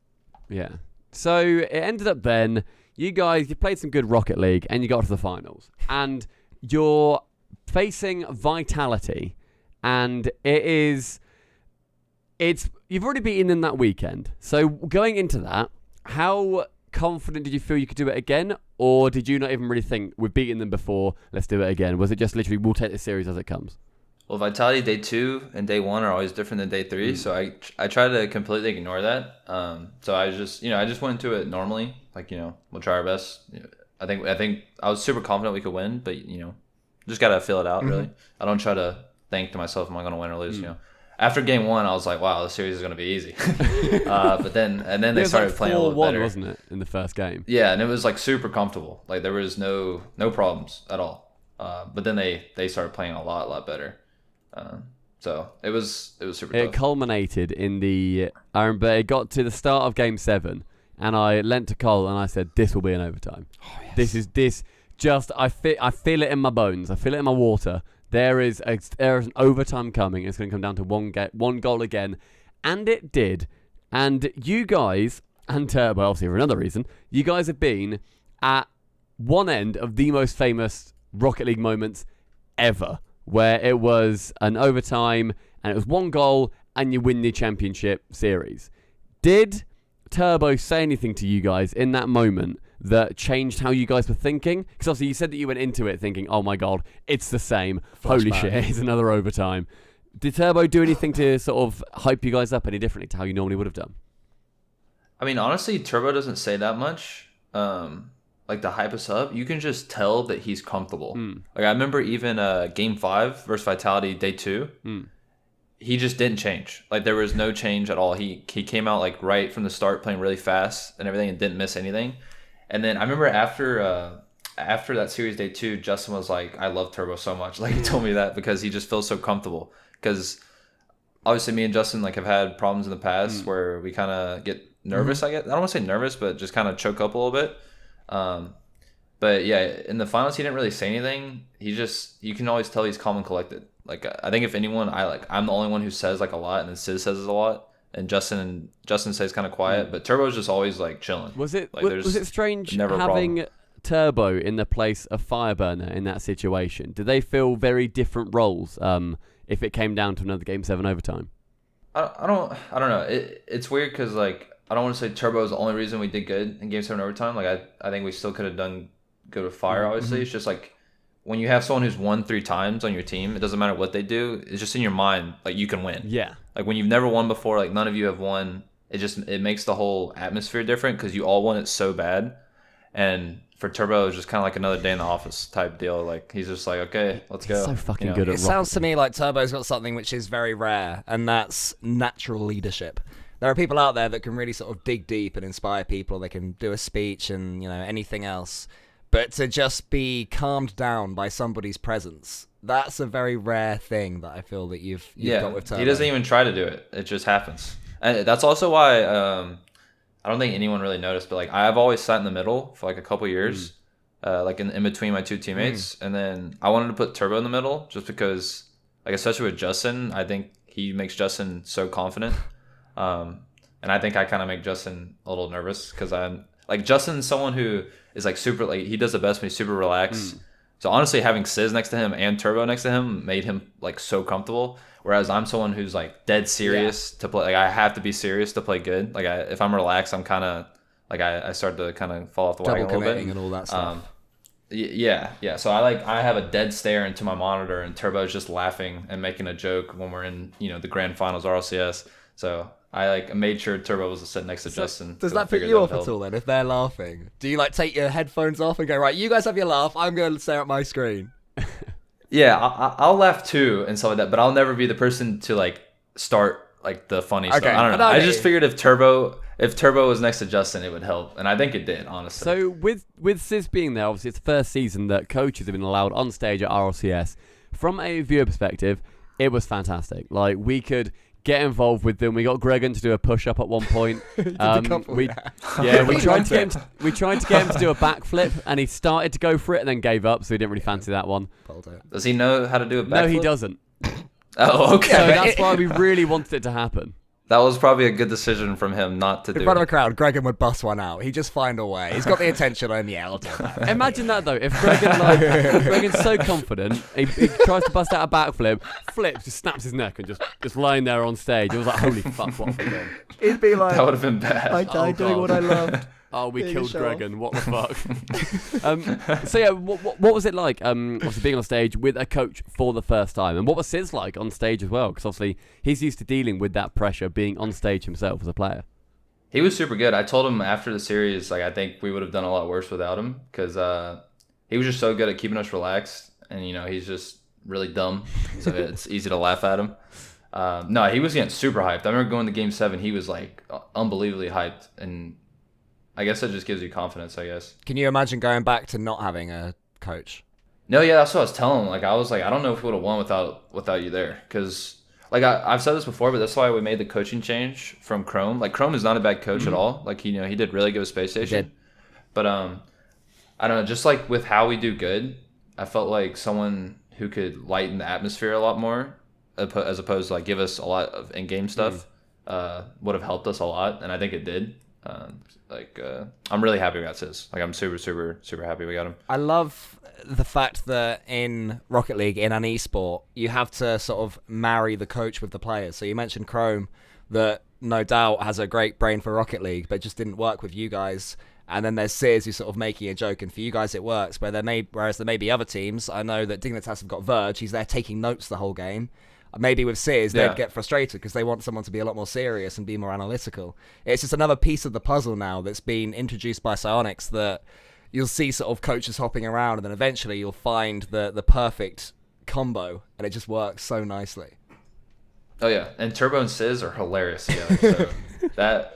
Yeah. So it ended up then, you played some good Rocket League and you got to the finals. And you're facing Vitality, and you've already beaten them that weekend. So going into that, how confident did you feel you could do it again? Or did you not even really think, we've beaten them before, let's do it again? Was it just literally, we'll take this series as it comes? Well, Vitality day 2 and day 1 are always different than day 3, so I try to completely ignore that. So I just went into it normally, like, we'll try our best. I think I was super confident we could win, but just gotta feel it out really. I don't try to think to myself, am I gonna win or lose? After game 1, I was like, wow, this series is gonna be easy. But then they started playing a little better, wasn't it, in the first game? Yeah, and it was like super comfortable. Like there was no problems at all. But then they started playing a lot better. So it was super It tough. culminated in I remember it got to the start of game 7, and I leant to Cole and I said, this will be an overtime. Oh, yes. I feel it in my bones. I feel it in my water. There is an overtime coming. It's going to come down to one goal again. And it did. And you guys, and Turbo, obviously for another reason, you guys have been at one end of the most famous Rocket League moments ever, where it was an overtime and it was one goal and you win the championship series. Did Turbo say anything to you guys in that moment that changed how you guys were thinking? Because obviously you said that you went into it thinking, oh my god, it's the same. Holy shit, it's another overtime. Did Turbo do anything to sort of hype you guys up any differently to how you normally would have done? I mean, honestly, Turbo doesn't say that much. Like to hype us up, you can just tell that he's comfortable. Like I remember even game 5 versus Vitality day 2, he just didn't change. Like there was no change at all. He came out like right from the start playing really fast and everything and didn't miss anything. And then I remember after that series day 2, Justin was like, I love Turbo so much. Like he told me that because he just feels so comfortable. Because obviously me and Justin like have had problems in the past where we kind of get nervous. I guess I don't want to say nervous, but just kind of choke up a little bit. But yeah, in the finals he didn't really say anything. You can always tell he's calm and collected. Like I think if anyone, I'm the only one who says like a lot, and then Sid says a lot, and Justin stays kind of quiet. But Turbo's just always like chilling. Was it like, was it strange never a having Turbo in the place of Fireburner in that situation? Did they feel very different roles if it came down to another Game 7 overtime? I don't know. It's weird because like I don't want to say Turbo is the only reason we did good in Game 7 overtime. Like I think we still could have done good with Fire. Obviously, it's just like when you have someone who's won 3 times on your team, it doesn't matter what they do. It's just in your mind like you can win. Yeah. Like when you've never won before, like none of you have won. It makes the whole atmosphere different because you all want it so bad. And for Turbo, it's just kind of like another day in the office type deal. Like he's just like, okay, let's go. He's so fucking good at It sounds to me like Turbo's got something which is very rare, and that's natural leadership. There are people out there that can really sort of dig deep and inspire people. They can do a speech and anything else, but to just be calmed down by somebody's presence, that's a very rare thing that I feel that you've got with Turbo. He doesn't even try to do it. It just happens. And that's also why I don't think anyone really noticed, but like I've always sat in the middle for like a couple years, like in between my 2 teammates, and then I wanted to put Turbo in the middle just because, like especially with Justin, I think he makes Justin so confident, and I think I kind of make Justin a little nervous because I'm like Justin's someone who is like super like he does the best when he's super relaxed. So honestly, having Sizz next to him and Turbo next to him made him like so comfortable. Whereas I'm someone who's like dead serious to play. Like I have to be serious to play good. Like if I'm relaxed, I'm kind of like I start to kind of fall off the wagon a little bit. And all that stuff. Yeah. So I have a dead stare into my monitor, and Turbo's just laughing and making a joke when we're in the grand finals RLCS. So I like made sure Turbo was sitting next to Justin. Does that put you off at all then? If they're laughing, do you like take your headphones off and go, right, you guys have your laugh, I'm going to stare at my screen? Yeah, I'll laugh too and stuff like that, but I'll never be the person to like start like the funny stuff. I don't know. I just figured if Turbo was next to Justin, it would help, and I think it did, honestly. So with Sizz being there, obviously it's the first season that coaches have been allowed on stage at RLCS. From a viewer perspective, it was fantastic. Like we could get involved with them. We got Gregan to do a push-up at one point. We tried to get him to do a backflip, and he started to go for it and then gave up, so he didn't really fancy that one. Does he know how to do a backflip? No, he doesn't. Oh, okay. So that's why we really wanted it to happen. That was probably a good decision from him not to do it. In front of a crowd, Gregan would bust one out. He'd just find a way. He's got the attention on the L. Imagine that though. If Gregan's so confident, he tries to bust out a backflip, flips, just snaps his neck, and just lying there on stage. It was like, holy fuck, what have we done? He'd be like, that would have been bad. I died doing what I loved. Oh, we killed Gregan. What the fuck? So yeah, what was it like? Obviously being on stage with a coach for the first time, and what was Sizz like on stage as well? Because obviously he's used to dealing with that pressure, being on stage himself as a player. He was super good. I told him after the series, like I think we would have done a lot worse without him because he was just so good at keeping us relaxed, and he's just really dumb, so it's easy to laugh at him. No, he was getting super hyped. I remember going to Game 7. He was like unbelievably hyped, and I guess that just gives you confidence, I guess. Can you imagine going back to not having a coach? No, yeah, that's what I was telling him. Like, I was like, I don't know if we would have won without you there. Because, like, I've said this before, but that's why we made the coaching change from Chrome. Like, Chrome is not a bad coach at all. Like, he did really good with Space Station. But, I don't know, just like with how we do good, I felt like someone who could lighten the atmosphere a lot more, as opposed to, like, give us a lot of in-game stuff, would have helped us a lot. And I think it did. I'm really happy we got Sizz. Like I'm super, super, super happy we got him. I love the fact that in Rocket League, in an esport, you have to sort of marry the coach with the players. So you mentioned Chrome, that no doubt has a great brain for Rocket League, but just didn't work with you guys. And then there's Sizz who's sort of making a joke, and for you guys it works. Whereas there may be other teams. I know that Dignitas have got Verge. He's there taking notes the whole game. Maybe with Sizz, they'd get frustrated because they want someone to be a lot more serious and be more analytical. It's just another piece of the puzzle now that's been introduced by Psyonix, that you'll see sort of coaches hopping around, and then eventually you'll find the perfect combo, and it just works so nicely. Oh yeah, and Turbo and Sizz are hilarious together. So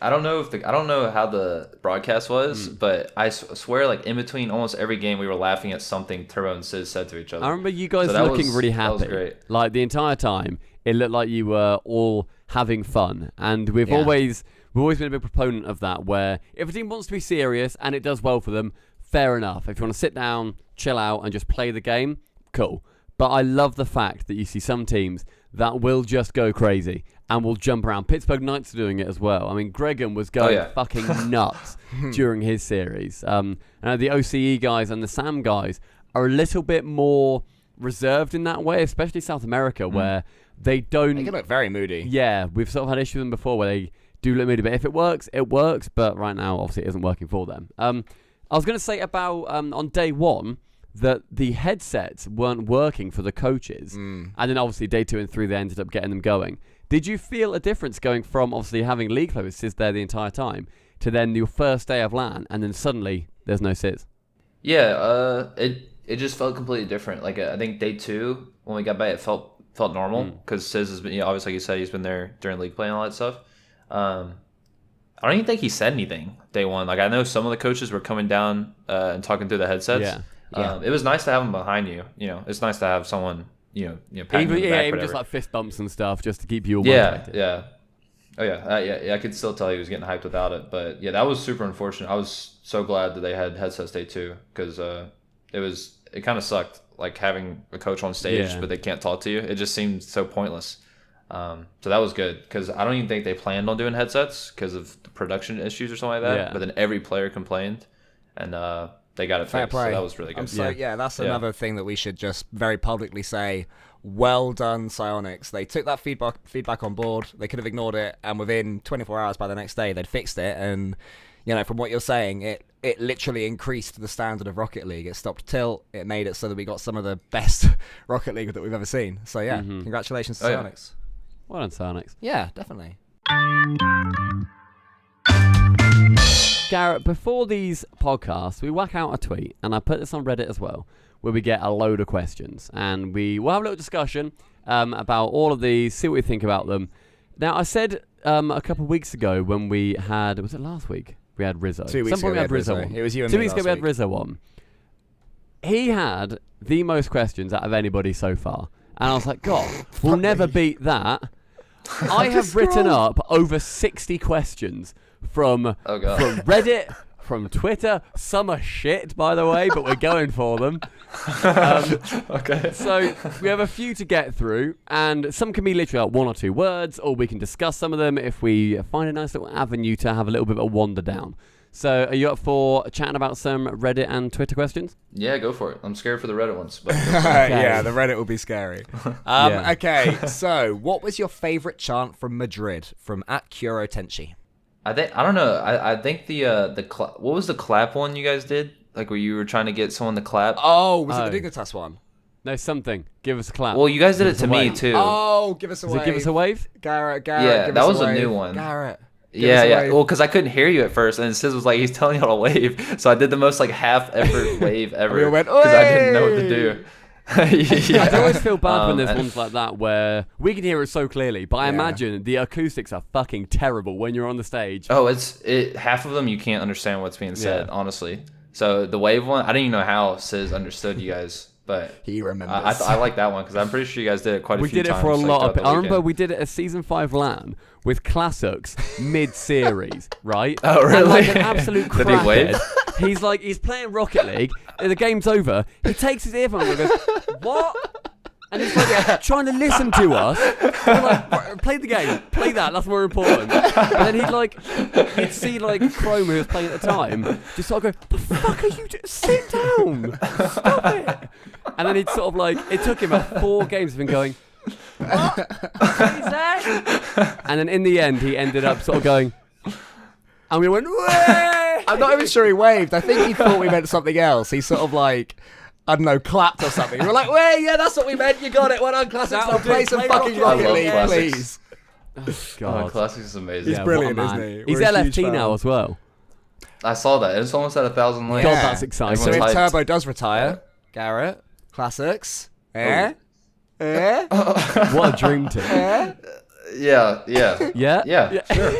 I don't know how the broadcast was, but I swear, like in between almost every game, we were laughing at something Turbo and Sizz said to each other. I remember you guys looking really happy. That was great. Like the entire time, it looked like you were all having fun, and we've always been a big proponent of that. Where if a team wants to be serious and it does well for them, fair enough. If you want to sit down, chill out, and just play the game, cool. But I love the fact that you see some teams that will just go crazy and will jump around. Pittsburgh Knights are doing it as well. I mean, Gregan was going fucking nuts during his series. The OCE guys and the SAM guys are a little bit more reserved in that way, especially South America, where they don't. They can look very moody. Yeah, we've sort of had issues with them before where they do look moody, but if it works, it works. But right now, obviously, it isn't working for them. I was going to say about on day one that the headsets weren't working for the coaches, and then obviously day 2 and 3 they ended up getting them going. Did you feel a difference going from obviously having league players SIS there the entire time to then your first day of LAN and then suddenly there's no SIS? Yeah, it just felt completely different. Like I think day 2 when we got back, it felt normal because SIS has been, obviously like you said, he's been there during league play and all that stuff. I don't even think he said anything day 1. Like I know some of the coaches were coming down and talking through the headsets. Yeah. It was nice to have him behind you. It's nice to have someone patting you on the back, even whatever. just like fist bumps and stuff just to keep you all Yeah. motivated. Oh yeah. I could still tell he was getting hyped without it, but yeah, that was super unfortunate. I was so glad that they had headsets day 2 because it kind of sucked like having a coach on stage but they can't talk to you. It just seemed so pointless. So that was good because I don't even think they planned on doing headsets because of the production issues or something like that. Yeah. But then every player complained and they got it fixed. So that was really good. That's another thing that we should just very publicly say. Well done, Psyonix. They took that feedback on board. They could have ignored it, and within 24 hours by the next day, they'd fixed it. And from what you're saying, it literally increased the standard of Rocket League. It stopped tilt. It made it so that we got some of the best Rocket League that we've ever seen. So yeah, congratulations to Psyonix. Well done, Psyonix. Yeah, definitely. Garrett, before these podcasts, we whack out a tweet, and I put this on Reddit as well, where we get a load of questions, and we'll have a little discussion about all of these, see what we think about them. Now, I said a couple of weeks ago when we had, was it last week? We had Rizzo. 2 weeks ago we had Rizzo. It was you and 2 me weeks ago we had Rizzo on. He had the most questions out of anybody so far, and I was like, God, we'll never beat that. I have written up over 60 questions from Reddit, from Twitter. Some are shit, by the way, but we're going for them. Okay. So we have a few to get through, and some can be literally like 1 or 2 words, or we can discuss some of them if we find a nice little avenue to have a little bit of a wander down. So are you up for chatting about some Reddit and Twitter questions? Yeah, go for it. I'm scared for the Reddit ones. But Yeah, the Reddit will be scary. Okay, so what was your favorite chant from Madrid from @KuroTenchi? I don't know. I think what was the clap one you guys did? Like where you were trying to get someone to clap? Oh, was it the Dignitas one? No, something. Give us a clap. Well, you guys did it to me too. Oh, give us a wave. Give us a wave? Garrett, yeah, give that us was a a wave. new one. Garrett. Yeah. Well, because I couldn't hear you at first, and Sis was like, he's telling y'all to wave. So I did the most like half-effort wave ever We went, because I didn't know what to do. I always feel bad when there's ones like that where we can hear it so clearly, but I imagine the acoustics are fucking terrible when you're on the stage. Oh, half of them you can't understand what's being said, honestly. So the wave one, I didn't even know how Sis understood you guys, but he remembers. I like that one because I'm pretty sure you guys did it quite a few times. We did it for a lot of people. I remember we did it at Season 5 LAN with Classics mid-series, right? Oh, really? And like an absolute Did he wave? crackhead. He's playing Rocket League, and the game's over. He takes his earphones and goes, what? And he's like trying to listen to us. We're like, play the game, play that's more important. And then he'd see like Chrome, who was playing at the time, just sort of go, the fuck are you doing? Sit down, stop it. And then he'd sort of like, it took him about 4 games of him going, what is that? And then in the end, he ended up sort of going, and we went, way! I'm not even sure he waved. I think he thought we meant something else. He sort of like, I don't know, clapped or something. We were like, wait, yeah, that's what we meant. You got it. Well done, Classics. Now play some fucking Rocket League, please. Oh, God. Classics is amazing. He's brilliant, isn't he? He's LFT now as well. I saw that. It's almost at 1,000 likes. God, that's exciting. So if Everyone's hyped. Turbo does retire, Garrett, Classics, What a dream team. Yeah, sure.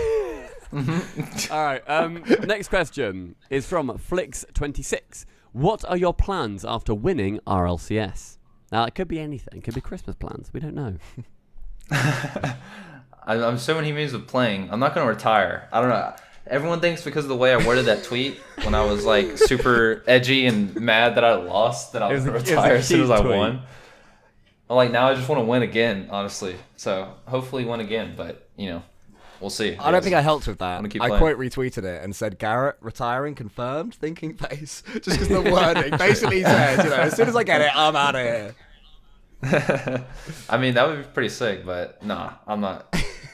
All right. Next question is from Flix26. What are your plans after winning RLCS? Now, it could be anything. It could be Christmas plans. We don't know. I'm assuming he means with playing. I'm not going to retire. I don't know. Everyone thinks because of the way I worded that tweet when I was like super edgy and mad that I lost that I was going to retire as soon as I won. I'm like, now I just want to win again, honestly. So hopefully win again, but we'll see. I don't think I helped with that. keep I playing. quote retweeted it and said, Garrett, retiring, confirmed, thinking face. Just because the wording basically says, as soon as I get it, I'm out of here. I mean, that would be pretty sick, but nah, I'm not.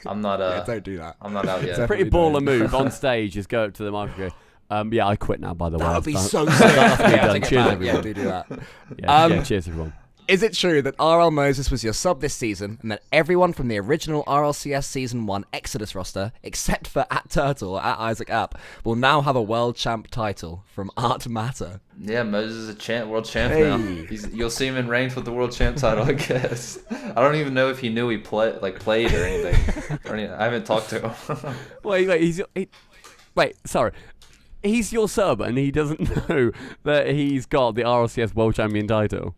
Yeah, don't do that. I'm not out yet. Definitely Pretty don't. baller move on stage is go up to the mic and go, yeah, I quit now, by the way. That would be That's so done. sick. Yeah, Take it cheers, back. everyone. Yeah, do that. Yeah, cheers, everyone. Is it true that RL Moses was your sub this season and that everyone from the original RLCS Season 1 Exodus roster, except for @Turtle or @Isaac App, will now have a world champ title from Art Matter? Yeah, Moses is a world champ Hey. now. You'll see him in ranked with the world champ title, I guess. I don't even know if he knew he played or anything. I haven't talked to him. Wait, sorry. He's your sub and he doesn't know that he's got the RLCS World Champion title.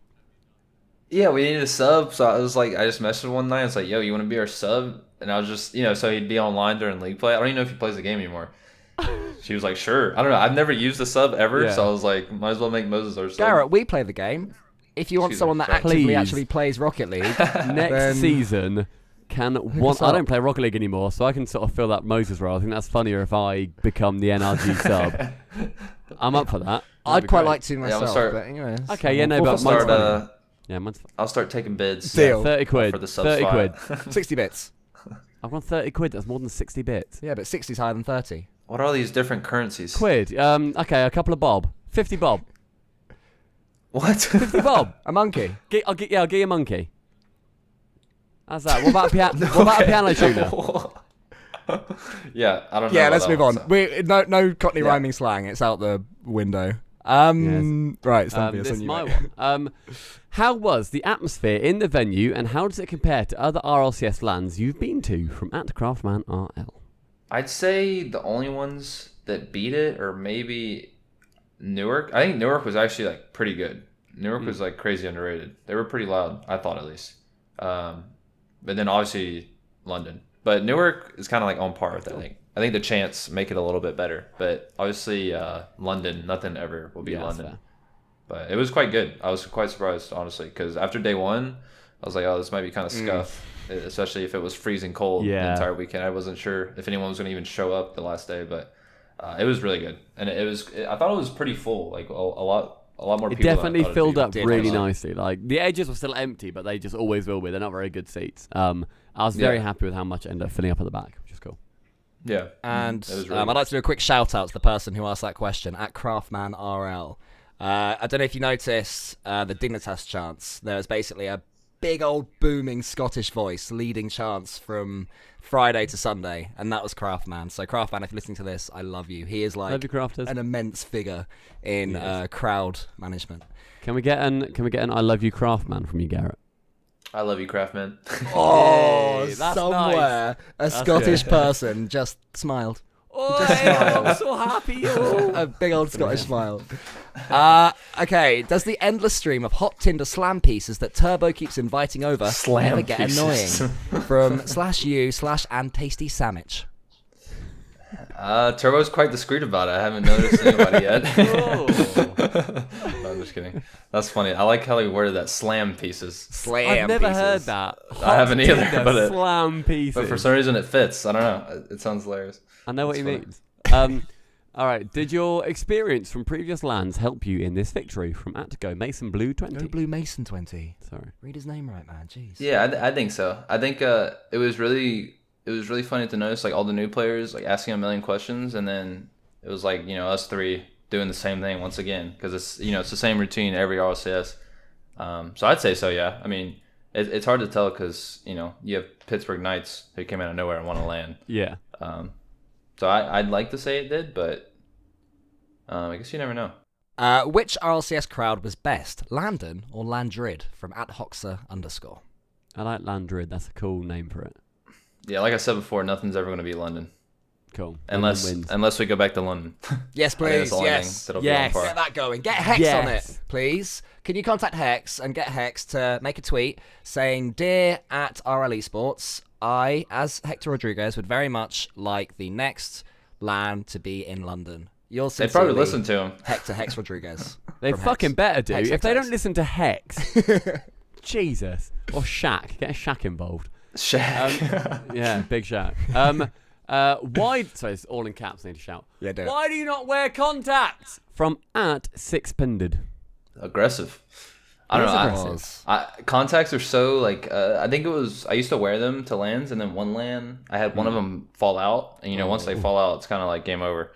Yeah, we needed a sub, so I just messaged him one night. I was like, "Yo, you want to be our sub?" And I was just, so he'd be online during league play. I don't even know if he plays the game anymore. She was like, "Sure." I don't know. I've never used a sub ever, Yeah. so I was like, "Might as well make Moses our sub." Garrett, we play the game. If you want Excuse someone me, that sorry. actively Please. actually plays Rocket League, Next then season, I us up. don't play Rocket League anymore, so I can sort of fill that Moses role. I think that's funnier if I become the NRG sub. I'm up for that. I'd That'd be quite great. like to I'm myself. start- But, Okay, yeah, no, We'll but mine's start. funny. Yeah, mine's fun. I'll start taking bids. Deal. 30 quid. For the sub 30 spot. quid. 60 bits. I've won 30 quid. That's more than 60 bits. Yeah, but 60's higher than 30. What are all these different currencies? Quid. Okay, a couple of bob. 50 bob. What? 50 bob. A monkey. I'll give you a monkey. How's that? What about a piano tuner? Yeah, I don't know. Yeah, about let's that move one, on. so. No Cockney Yeah. rhyming slang. It's out the window. Right, Stumpy, it's This on is you, my mate. one. How was the atmosphere in the venue, and how does it compare to other RLCS LANs you've been to? From @CraftmanRL. I'd say the only ones that beat it are maybe Newark. I think Newark was actually like pretty good. Newark was like crazy underrated. They were pretty loud, I thought at least. But then obviously London. But Newark is kind of like on par with that. I think the chants make it a little bit better. But obviously London, nothing ever will be Yeah, that's London. fair. But it was quite good. I was quite surprised, honestly, because after day one, I was like, oh, this might be kind of scuff, especially if it was freezing cold the Yeah. entire weekend. I wasn't sure if anyone was going to even show up the last day, but it was really good. And I thought it was pretty full, like a lot more It people. than I definitely thought it'd filled be. up Did, really actually. nicely. Like the edges were still empty, but they just always will be. They're not very good seats. I was very Yeah. happy with how much it ended up filling up at the back, which is cool. Yeah. And It was really I'd like to do a quick shout out to the person who asked that question @CraftmanRL. I don't know if you noticed the Dignitas chants. There's basically a big old booming Scottish voice leading chants from Friday to Sunday, and that was Craftman. So Craftman, if you're listening to this, I love you. He is Love like you, crafters. an immense figure in Yes. crowd management. Can we get an I love you, Craftman from you, Garrett? I love you, Craftman. Oh, Hey, that's somewhere a Scottish person just smiled. Oh, smile. I'm so happy. A big old Scottish smile. Okay, does the endless stream of hot Tinder slam pieces that Turbo keeps inviting over Slam ever get pieces. annoying? From /you/andtasty sandwich. Turbo's quite discreet about it. I haven't noticed anybody yet. Oh. No, I'm just kidding. That's funny. I like how he worded that. Slam pieces. Slam I've never pieces. heard that. I haven't either, Tinder but slam pieces. But for some reason it fits. I don't know. It sounds hilarious. I know what he That's means. All right. Did your experience from previous lands help you in this victory? From @Go Mason Blue 20. Go Blue Mason 20. Sorry. Read his name right, man. Jeez. Yeah, I think so. I think it was really funny to notice like all the new players like asking a million questions, and then it was like us three doing the same thing once again because it's it's the same routine every RLCS. So I'd say so. Yeah. I mean, it's hard to tell because you have Pittsburgh Knights who came out of nowhere and won a LAN. Yeah. So I'd like to say it did, but I guess you never know. Which RLCS crowd was best, Landon or Landrid? From @Hoxer_. I like Landrid. That's a cool name for it. Yeah, like I said before, nothing's ever going to be London Cool. unless London wins. unless we go back to London. Yes, I think please. that's the only Yes. thing that'll Yes. be on Get par. that going. Get Hex on Yes. it, please. Can you contact Hex and get Hex to make a tweet saying, "Dear @RL Esports, I, as Hector Rodriguez, would very much like the next LAN to be in London." You'll They probably listen to him. Hector Hex Rodriguez. They from fucking Hex. better do. Hex, If Hex, they Hex. don't listen to Hex, Jesus, or Shaq, get a Shaq involved. Shaq. Yeah, big Shaq. Why? Sorry, it's all in caps. I need to shout. Yeah, do it. Why do you not wear contacts? From @6pended. Aggressive. I don't It is know. aggressive. Contacts are so like I think it was I used to wear them to LANs, and then one LAN I had one of them fall out, and once they fall out, it's kind of like game over.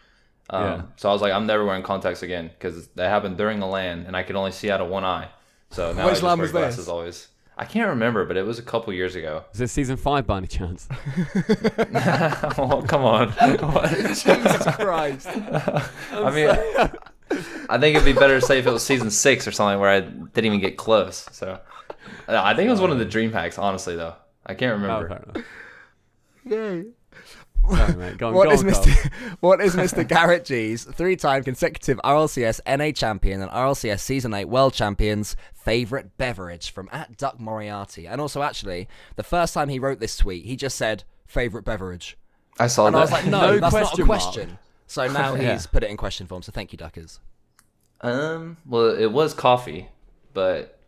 Yeah. So I was like, I'm never wearing contacts again because that happened during the LAN, and I could only see out of one eye. So now I Which just LAN wear was glasses this? always. I can't remember, but it was a couple years ago. Is this season 5 by any chance? Oh, come on. Jesus Christ. I mean, I think it'd be better to say if it was season 6 or something where I didn't even get close. So I think it was one of the dream packs, honestly, though. I can't Oh, remember. fair enough. Yay. Sorry, mate. Go on, What go is on, Carl. What is Mr. GarrettG's 3-time consecutive RLCS NA champion and RLCS Season 8 World Champions favourite beverage from @Duck Moriarty? And also, actually, the first time he wrote this tweet, he just said favourite beverage. I saw And that. I was like, no, No that's not a question mark. question. So now Yeah. he's put it in question form. So thank you, Duckers. Well, it was coffee, but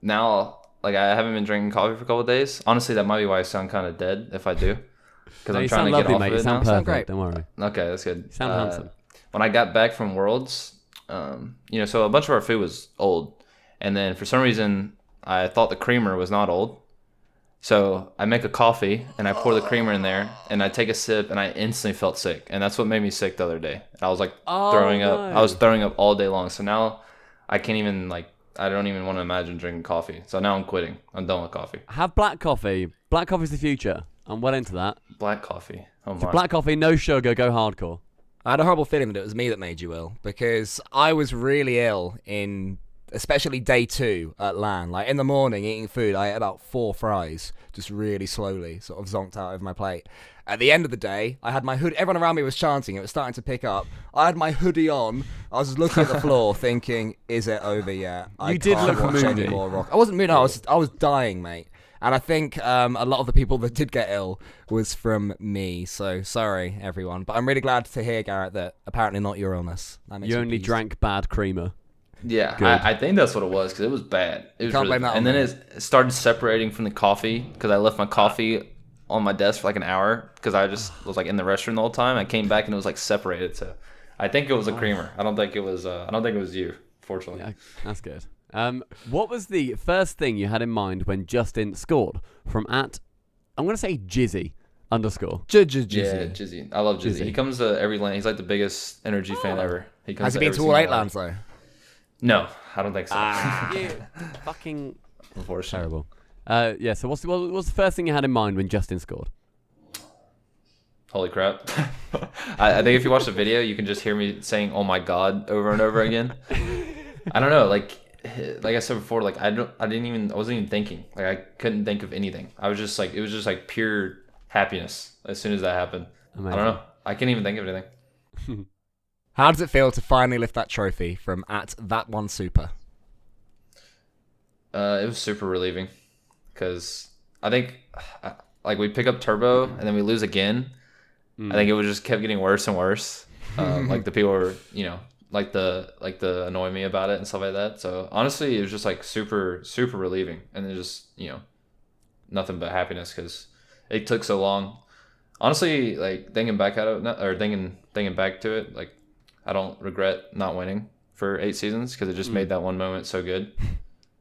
now, like, I haven't been drinking coffee for a couple of days. Honestly, that might be why I sound kind of dead if I do. Because No, I'm you trying sound to lovely, get off mate. of You it sound now. perfect. great. Don't worry. Okay, that's good. You sound handsome. When I got back from Worlds, so a bunch of our food was old, and then for some reason I thought the creamer was not old, so I make a coffee and I pour the creamer in there and I take a sip and I instantly felt sick, and that's what made me sick the other day. I was like throwing up. no. I was throwing up all day long. So now I can't even I don't even want to imagine drinking coffee. So now I'm quitting. I'm done with coffee. Have black coffee. Black coffee's the future. I'm well into that. Black coffee. Oh my. Black coffee, no sugar, go hardcore. I had a horrible feeling that it was me that made you ill because I was really ill in especially day 2 at LAN. Like in the morning eating food, I ate about 4 fries just really slowly, sort of zonked out over my plate. At the end of the day, I had my hood. Everyone around me was chanting. It was starting to pick up. I had my hoodie on. I was looking at the floor, thinking, "Is it over yet?" You did can't look watch any moody. more rock. I wasn't moody. I was dying, mate. And I think a lot of the people that did get ill was from me. So sorry, everyone. But I'm really glad to hear, Garrett, that apparently not your illness. That makes You me only pleased. drank bad creamer. Yeah, Good. I think that's what it was because it was bad. It was Can't really blame that bad. on And then me. it started separating from the coffee because I left my coffee on my desk for like an hour because I just was like in the restroom the whole time. I came back and it was like separated. So I think it was a creamer. I don't think it was. I don't think it was you. Fortunately. Yeah, that's good. What was the first thing you had in mind when Justin scored from I'm going to say Jizzy _ Jizzy. Yeah, Jizzy. I love Jizzy. Jizzy. He comes to every LAN. He's like the biggest NRG fan ever. He comes Has he to been every to all 8 single lands though? No, I don't think so. You fucking Unfortunately. terrible. Yeah, so what's the first thing you had in mind when Justin scored? Holy crap. I think if you watch the video, you can just hear me saying, "Oh my God," over and over again. I don't know. Like I said before, like I wasn't even thinking. Like I couldn't think of anything. I was just like, it was just like pure happiness as soon as that happened. Amazing. I don't know. I can't even think of anything. How does it feel to finally lift that trophy from @ThatOneSuper? It was super relieving because I think like we pick up Turbo and then we lose again. I think it was just kept getting worse and worse. Like the people were, like the annoy me about it and stuff like that. So honestly, it was just like super, super relieving, and then just nothing but happiness because it took so long. Honestly, like thinking back at it, or thinking back to it, like I don't regret not winning for 8 seasons because it just made that one moment so good.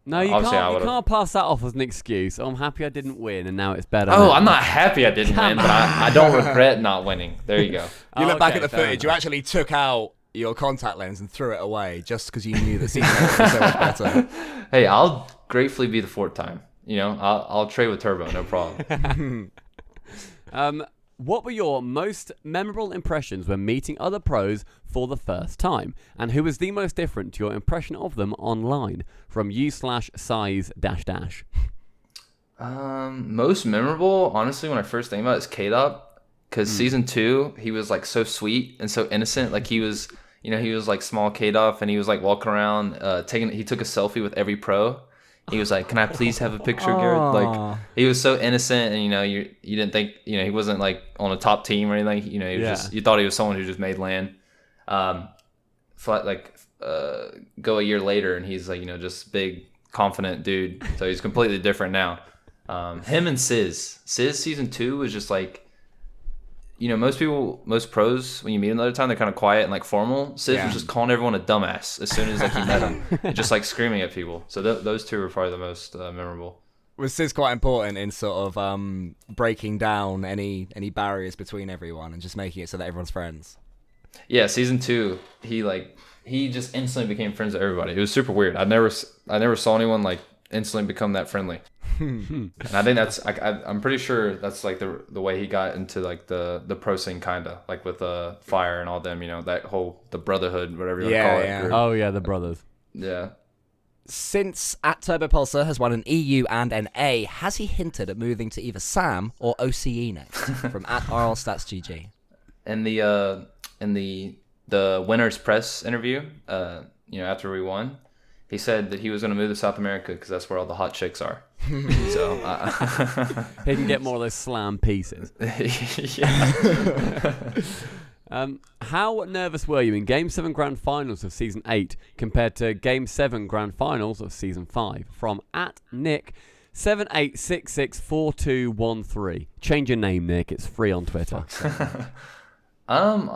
No, you Obviously, I can't. You would've- can't pass that off as an excuse. I'm happy I didn't win, and now it's better. Oh, now. I'm not happy I didn't win, but I don't regret not winning. There you go. You look back Okay, at the fair footage, you enough. actually took out your contact lens and threw it away just because you knew that season 8 was so much better. Hey, I'll gratefully be the 4th time. I'll trade with Turbo, no problem. What were your most memorable impressions when meeting other pros for the first time? And who was the most different to your impression of them online? From you/size --. Most memorable, honestly, when I first think about it, is K-Dop. Because season 2, he was like so sweet and so innocent. Like he was like small K-Dop, and he was like walking around, he took a selfie with every pro. He was like, "Can I please have a picture, Garrett?" Like he was so innocent, and you didn't think he wasn't like on a top team or anything. He was just, you thought he was someone who just made LAN. Go a year later, and he's like just big confident dude. So he's completely different now. Him and Sizz season 2 was just like, most people, most pros, when you meet them another time, they're kind of quiet and like formal. Sid was just calling everyone a dumbass as soon as like he met him, and just like screaming at people. So those two were probably the most memorable. Was Sis quite important in sort of breaking down any barriers between everyone and just making it so that everyone's friends? Yeah, season 2, he just instantly became friends with everybody. It was super weird. I never saw anyone like instantly become that friendly. And I think that's I'm pretty sure that's like the way he got into like the pro scene, kinda like with Fire and all them. That whole the brotherhood, whatever you want to call it. Yeah. Oh yeah, the brothers. Yeah. Since at Turbopolsa has won an EU and an A, has he hinted at moving to either SAM or OCE next? From at RLCS In the winners press interview, after we won, he said that he was going to move to South America because that's where all the hot chicks are. So he can get more of those slam pieces. Yeah. How nervous were you in Game 7 Grand Finals of Season 8 compared to Game 7 Grand Finals of Season 5? From at Nick 78664213. Change your name, Nick. It's free on Twitter. I'm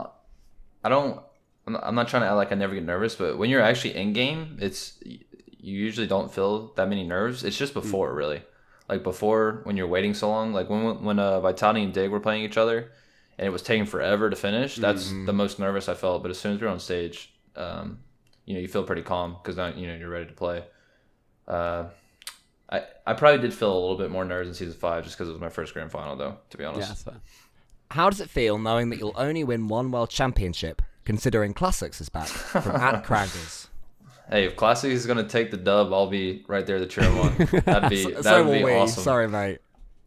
not trying to act like I never get nervous, but when you're actually in game, you usually don't feel that many nerves. It's just before, really. Like before, when you're waiting so long, like when Vitality and Dig were playing each other, and it was taking forever to finish. That's the most nervous I felt. But as soon as we're on stage, you feel pretty calm because now you're ready to play. I probably did feel a little bit more nervous in Season 5 just because it was my first grand final, though. To be honest. Yeah, that's fair. How does it feel knowing that you'll only win one world championship, considering Classics is back? From at Craggers. Hey, if Classic is gonna take the dub, I'll be right there to cheer him on. That'd be awesome. Sorry, mate.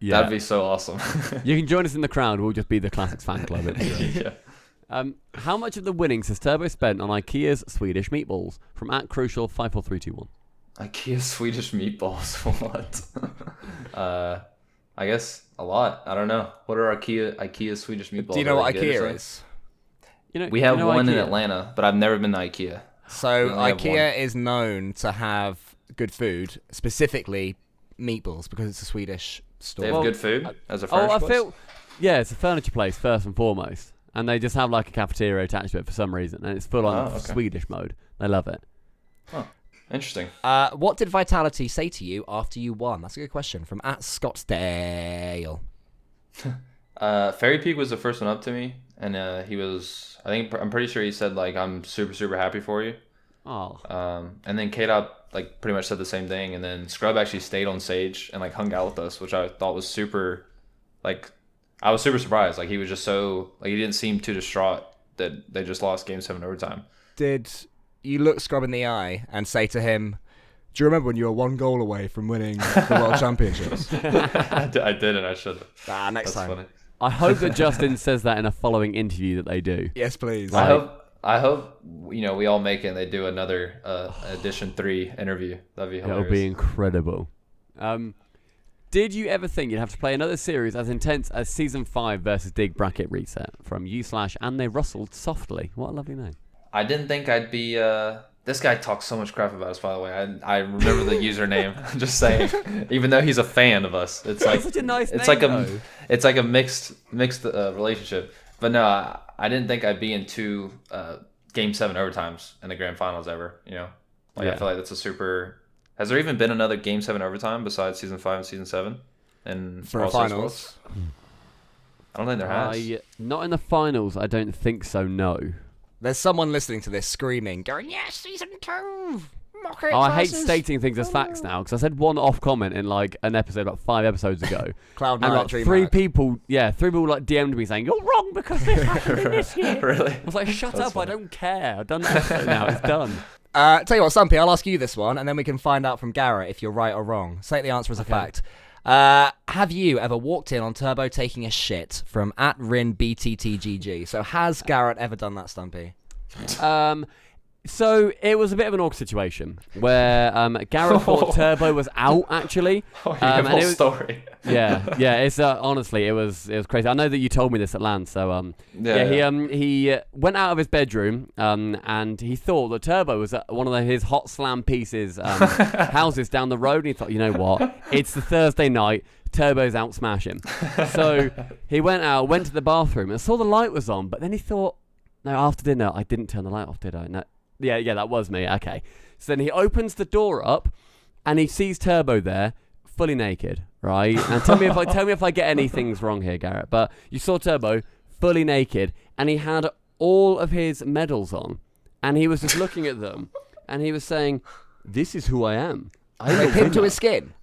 Yeah. That'd be so awesome. You can join us in the crowd. We'll just be the Classics fan club. Yeah. How much of the winnings has Turbo spent on IKEA's Swedish meatballs? From at Crucial 54321. IKEA Swedish meatballs. What? I guess a lot. I don't know. What are IKEA Swedish meatballs? Do you know what IKEA is? We have one IKEA? In Atlanta, but I've never been to IKEA. So IKEA is known to have good food, specifically meatballs, because it's a Swedish store. They have good food as a furniture place? It's a furniture place first and foremost, and they just have like a cafeteria attached to it for some reason, and it's full on Swedish mode. They love it. Oh, interesting. What did Vitality say to you after you won? That's a good question. From at Scottsdale. Fairy Peak was the first one up to me, and I'm pretty sure he said like, I'm super super happy for you. Oh. And then K-Dop like pretty much said the same thing, and then Scrub actually stayed on stage and like hung out with us, which I thought was super, like, I was super surprised. Like he was just so, like, he didn't seem too distraught that they just lost Game 7 overtime. Did you look Scrub in the eye and say to him, do you remember when you were 1 goal away from winning the World Championships? I did, and I should have. Next time. Funny. I hope that Justin says that in a following interview that they do. Yes, please. I hope we all make it and they do another Edition 3 interview. That'd be hilarious. It'll be incredible. Did you ever think you'd have to play another series as intense as Season 5 versus Dig Bracket Reset? From u/ and they rustled softly. What a lovely name. I didn't think I'd be... This guy talks so much crap about us, by the way. I remember the username. Just saying. Even though he's a fan of us. It's like such a nice name, it's like a mixed relationship. But no, I didn't think I'd be in 2 Game 7 overtimes in the grand finals ever. I feel like that's a super... Has there even been another Game 7 overtime besides Season 5 and Season 7? And for finals? I don't think there has. Not in the finals, I don't think so, no. There's someone listening to this screaming, going, yes, Season 2! Mock it, I hate stating things as facts now, because I said one off comment in like an episode about 5 episodes ago. Cloud9 and like DreamHack. three people like DM'd me saying, you're wrong because this happened this year. Really? I was like, shut That's up, funny. I don't care. I've done that episode now, it's done. Tell you what, Stumpy, I'll ask you this one, and then we can find out from Garrett if you're right or wrong. Say the answer as a fact. Have you ever walked in on Turbo taking a shit? From @RinBTTGG. So has Garrett ever done that, Stumpy? So it was a bit of an awkward situation where Garrett thought Turbo was out actually. And whole story. Yeah. It's honestly it was crazy. I know that you told me this at LAN. So he went out of his bedroom and he thought that Turbo was at one of his Hot Slam Pieces houses down the road. And he thought, you know what? It's the Thursday night. Turbo's out smashing. So he went to the bathroom and saw the light was on. But then he thought, no, after dinner I didn't turn the light off, did I? No. Yeah, that was me. Okay. So then he opens the door up, and he sees Turbo there, fully naked, right? And tell me if I get any things wrong here, Garrett. But you saw Turbo fully naked, and he had all of his medals on, and he was just looking at them, and he was saying, "This is who I am." Like pinned to his skin.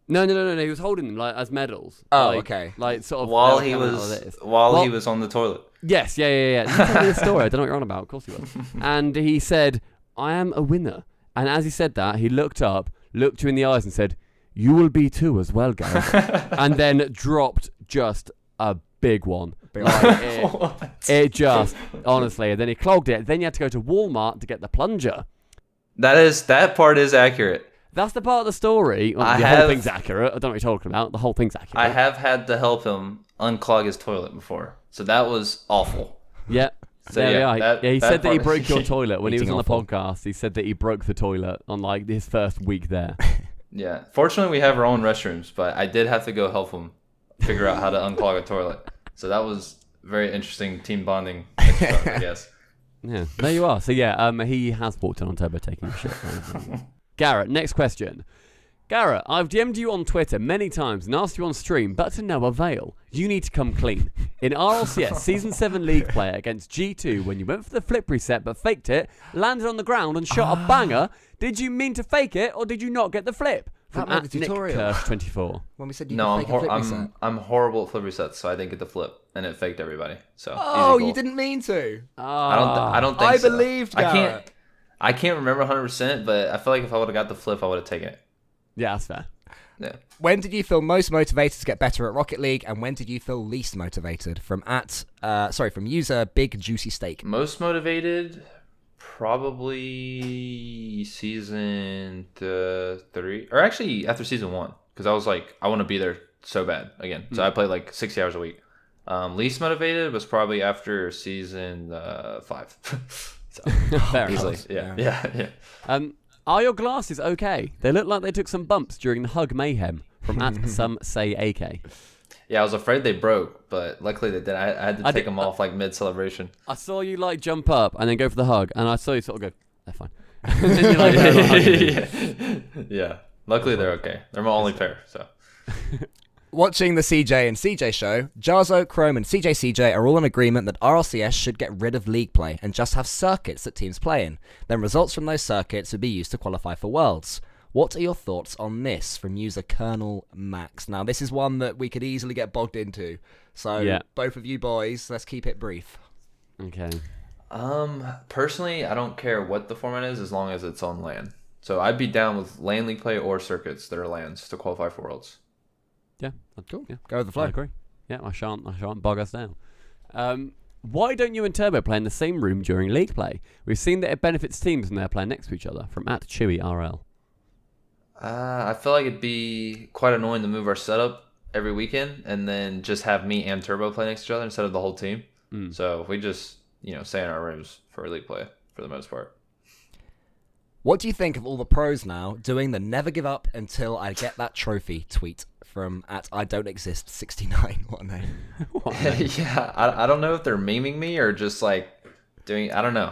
No. He was holding them like as medals. Oh, like, okay. Like sort of while he was on the toilet. Yes, yeah. You tell me the story. I don't know what you're on about. Of course he was. And he said, "I am a winner." And as he said that, he looked up, looked you in the eyes, and said, "You will be too as well, Gareth." And then dropped just a big one. It just honestly. And then he clogged it. Then you had to go to Walmart to get the plunger. That part is accurate. That's the part of the story. Well, whole thing's accurate. I don't know what you're talking about. The whole thing's accurate. I have had to help him unclog his toilet before, so that was awful. Yeah. So there we are. He said that he broke your toilet when he was on the awful. podcast. He said that he broke the toilet on like his first week there. Yeah. Fortunately, we have our own restrooms, but I did have to go help him figure out how to unclog a toilet. So that was very interesting team bonding extra, I guess. Yeah. There you are. So yeah, he has walked in on Turbo taking a shit. Garrett, next question. Garrett, I've DM'd you on Twitter many times and asked you on stream, but to no avail. You need to come clean. In RLCS Season 7 League play against G2, when you went for the flip reset but faked it, landed on the ground and shot a banger, did you mean to fake it or did you not get the flip? From That made the tutorial. Nick24. When we said you No, could fake a flip reset. I'm horrible at flip resets, so I didn't get the flip, and it faked everybody. So Oh, easy goal. you didn't mean to. I don't think I so. believed Garrett. I can't remember 100%, but I feel like if I would have got the flip, I would have taken it. Yeah, that's fair. Yeah. When did you feel most motivated to get better at Rocket League, and when did you feel least motivated? From user Big Juicy Steak. Most motivated, probably season 3, or actually after season 1, because I was like, I want to be there so bad again. So I played like 60 hours a week. Least motivated was probably after season 5. So, Fair easily, enough. yeah. Are your glasses okay? They look like they took some bumps during the hug mayhem from at some say AK. Yeah, I was afraid they broke, but luckily they did. I had to take them off like mid celebration. I saw you like jump up and then go for the hug, and I saw you sort of go, they're fine. And then you're like, yeah. Luckily they're okay. They're my only pair. So. Watching the CJ and CJ show, Jarzo, Chrome, and CJ are all in agreement that RLCS should get rid of league play and just have circuits that teams play in. Then results from those circuits would be used to qualify for Worlds. What are your thoughts on this? From user Colonel Max. Now, this is one that we could easily get bogged into. So, both of you boys, let's keep it brief. Okay. Personally, I don't care what the format is as long as it's on LAN. So I'd be down with LAN league play or circuits that are LANs to qualify for Worlds. Yeah, Cool. Yeah. Go with the flow. I agree. Yeah, I shan't bog us down. Why don't you and Turbo play in the same room during league play? We've seen that it benefits teams when they're playing next to each other. From @ChewyRL. I feel like it'd be quite annoying to move our setup every weekend and then just have me and Turbo play next to each other instead of the whole team. So if we just, stay in our rooms for league play for the most part. What do you think of all the pros now doing the never give up until I get that trophy tweet from @IDon'tExist69? What a name. Yeah, I don't know if they're memeing me or just like doing, I don't know.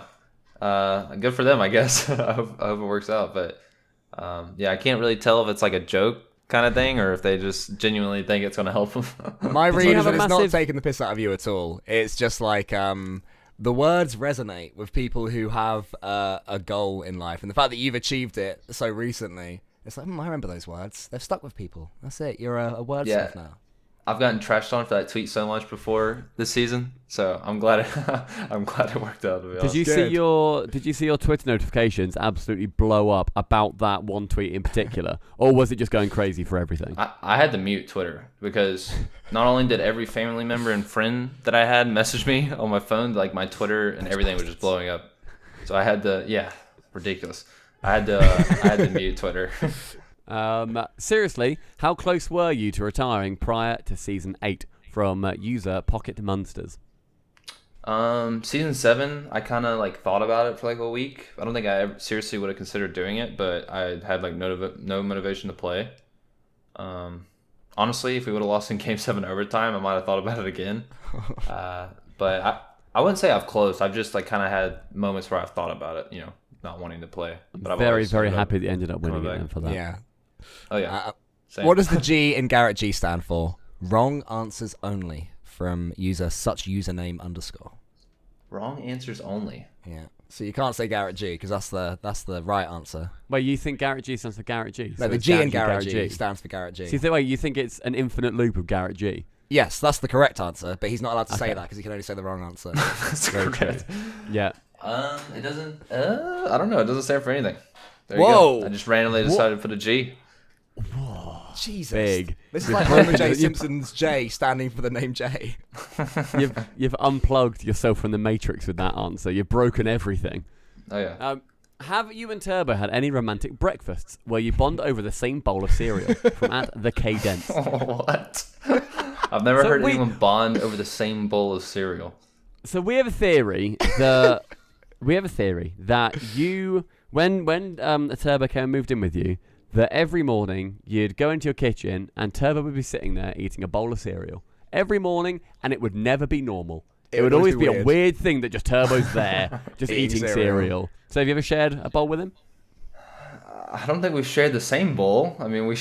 Good for them, I guess. I hope it works out. But I can't really tell if it's like a joke kind of thing or if they just genuinely think it's going to help them. My read is have a that it's not massive- taking the piss out of you at all. It's just like the words resonate with people who have a goal in life. And the fact that you've achieved it so recently, it's like, I remember those words. They've stuck with people. That's it. You're a wordsmith now. I've gotten trashed on for that tweet so much before this season, so I'm glad it worked out. To be honest. Did you see your Twitter notifications absolutely blow up about that one tweet in particular, or was it just going crazy for everything? I had to mute Twitter because not only did every family member and friend that I had message me on my phone, like my Twitter and everything was just blowing up. So I had to, yeah, ridiculous. I had to mute Twitter. Seriously, how close were you to retiring prior to Season 8 from user Pocket Monsters? Season 7, I kind of like thought about it for like a week. I don't think I ever seriously would have considered doing it, but I had like no motivation to play. Honestly, if we would have lost in Game 7 overtime, I might have thought about it again. But I wouldn't say I've closed. I've just like kind of had moments where I've thought about it, not wanting to play. But I'm very, very happy that you ended up winning it then for that. Yeah. Oh yeah. What does the G in GarrettG stand for? Wrong answers only, from user such username _. Wrong answers only. Yeah. So you can't say GarrettG because that's the right answer. Wait, you think GarrettG stands for GarrettG? No, the G in GarrettG stands for GarrettG. So you think it's an infinite loop of GarrettG? Yes, that's the correct answer, but he's not allowed to say that because he can only say the wrong answer. That's correct. Yeah. It doesn't. I don't know. It doesn't stand for anything. There Whoa. You go. I just randomly decided to put a G. Whoa. Jesus. Big. This is like Homer J. Simpson's J standing for the name J. You've unplugged yourself from the Matrix with that answer. You've broken everything. Oh yeah. Have you and Turbo had any romantic breakfasts where you bond over the same bowl of cereal from at the Cadence? What? I've never heard anyone bond over the same bowl of cereal. So we have a theory that you, when Turbo came and moved in with you, that every morning you'd go into your kitchen and Turbo would be sitting there eating a bowl of cereal every morning, and it would never be normal. It would always be a weird thing that just Turbo's there, just eating cereal. So have you ever shared a bowl with him? I don't think we've shared the same bowl. I mean, we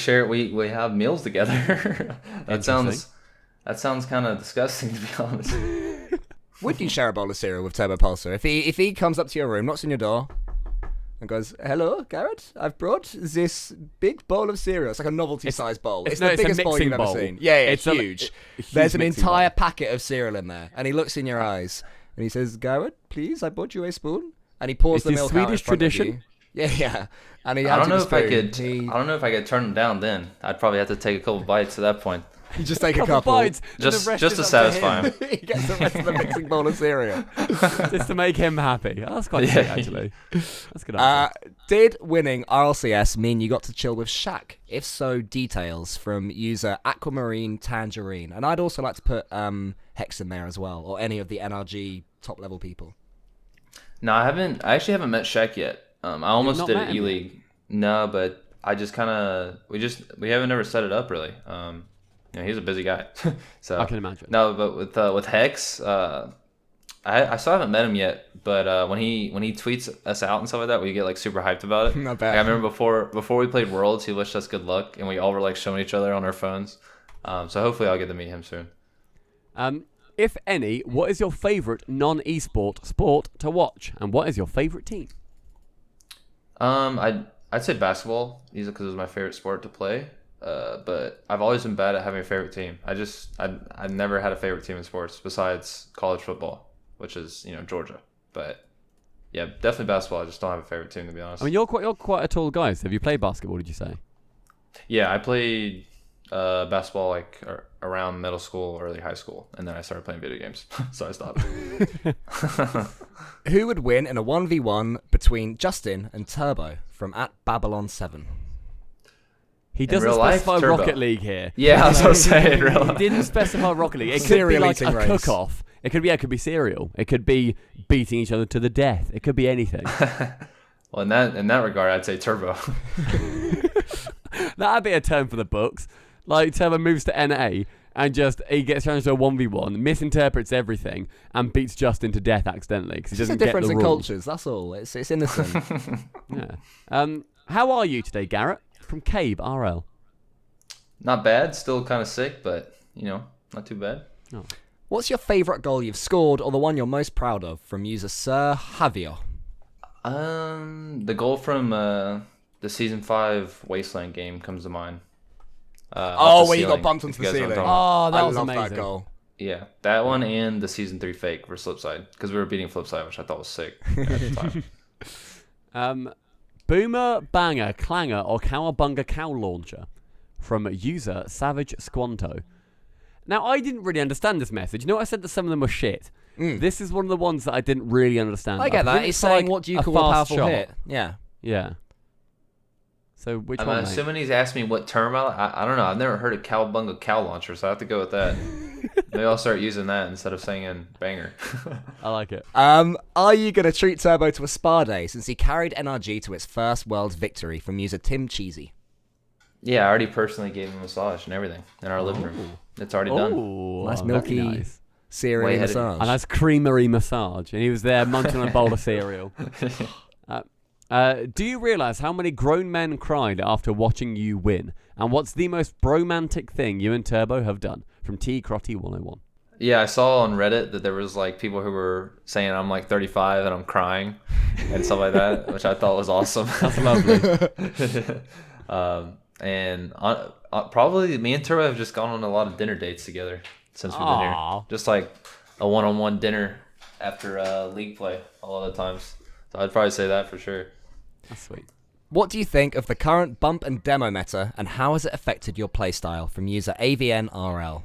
have meals together. That sounds kind of disgusting, to be honest. Would you share a bowl of cereal with Turbopolsa? If he comes up to your room, knocks on your door, and goes, "Hello, Garrett, I've brought this big bowl of cereal." It's like a novelty-sized bowl. It's the biggest bowl you've ever seen. Yeah, it's huge. There's an entire packet of cereal in there, and he looks in your eyes, and he says, "Garrett, please, I bought you a spoon." And he pours the milk out in front of you. Yeah. And he I don't know if I could turn him down then. I'd probably have to take a couple bites at that point. You just take a couple. Bites, just to satisfy him. He gets the rest of the mixing bowl of cereal. Just to make him happy. Oh, that's quite sweet, actually. That's good answer. Did winning RLCS mean you got to chill with Shaq? If so, details from user Aquamarine Tangerine. And I'd also like to put Hex in there as well, or any of the NRG top level people. No, I actually haven't met Shaq yet. I almost did an E-League. No, but I just kind of we haven't ever set it up really. He's a busy guy. So I can imagine. No, but with Hex, I still haven't met him yet. But when he tweets us out and stuff like that, we get like super hyped about it. Not bad. Like, I remember before we played Worlds, he wished us good luck, and we all were like showing each other on our phones. So hopefully I'll get to meet him soon. If any, what is your favorite non-esport sport to watch, and what is your favorite team? I'd say basketball, easily because it's my favorite sport to play. But I've always been bad at having a favorite team. I've never had a favorite team in sports besides college football, which is Georgia. But yeah, definitely basketball. I just don't have a favorite team, to be honest. I mean, you're quite a tall guy. So have you played basketball? Did you say? Yeah, I played basketball like around middle school, early high school, and then I started playing video games, so I stopped. Who would win in a 1v1 between Justin and Turbo from @Babylon7? He doesn't specify Rocket League here. Yeah, that's what I was saying. He didn't specify Rocket League. It could be like a cook-off. It could be cereal. It could be beating each other to the death. It could be anything. Well, in that regard, I'd say Turbo. That'd be a term for the books. Like Turbo moves to NA and he gets challenged to a 1v1, misinterprets everything, and beats Justin to death accidentally because he doesn't get the rules. It's a difference in cultures. That's all. It's innocent. Yeah. How are you today, Garrett? From Cabe RL. Not bad. Still kind of sick, but not too bad. Oh. What's your favourite goal you've scored, or the one you're most proud of, from user Sir Javier? The goal from the Season 5 Wasteland game comes to mind. Where you got bumped onto the ceiling. Oh, that was amazing. that goal. Yeah, that one and the Season 3 fake for Flipside, because we were beating Flipside, which I thought was sick at the time. Boomer, banger, clanger, or cowabunga cow launcher from user Savage Squanto. Now, I didn't really understand this message. You know, I said that some of them were shit. Mm. This is one of the ones that I didn't really understand. I get that. think He's it's saying, like what do you call a fast powerful shot. hit? Yeah. Yeah. So which I'm one, mate? assuming he's asked me what term I don't know. I've never heard of cowabunga cow launcher, so I have to go with that. Maybe I'll start using that instead of saying banger. I like it. Are you going to treat Turbo to a spa day since he carried NRG to its first world victory from user Tim Cheesy? Yeah, I already personally gave him a massage and everything in our living room. It's already done. Oh, Nice very milky nice. cereal Way ahead of massage. A nice creamery massage, and he was there munching on a bowl of cereal. Do you realise how many grown men cried after watching you win? And what's the most bromantic thing you and Turbo have done? From T Crotty 101. Yeah, I saw on Reddit that there was like people who were saying I'm like 35 and I'm crying and stuff like that, which I thought was awesome. That's lovely. Probably me and Turbo have just gone on a lot of dinner dates together since we've been here. Aw. Just like a one-on-one dinner after league play a lot of times. So I'd probably say that for sure. That's sweet. What do you think of the current bump and demo meta, and how has it affected your playstyle? From user AVNRL.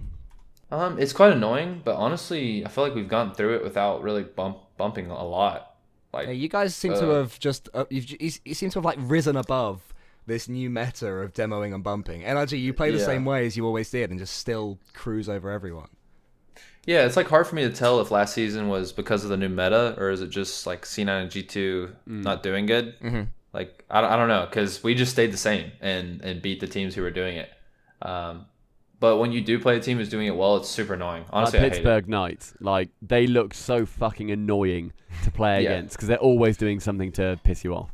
It's quite annoying, but honestly, I feel like we've gone through it without really bumping a lot. Like Yeah, you guys seem to have just you seem to have like risen above this new meta of demoing and bumping. NRG, you play the Yeah. same way as you always did, and just still cruise over everyone. Yeah, it's like hard for me to tell if last season was because of the new meta or is it just like C9 and G2 not doing good. Mm-hmm. Like I don't know, because we just stayed the same and beat the teams who were doing it. But when you do play a team who's doing it well, it's super annoying. Honestly, Like I hate it. Pittsburgh Knights, like they look so fucking annoying to play Yeah. against because they're always doing something to piss you off.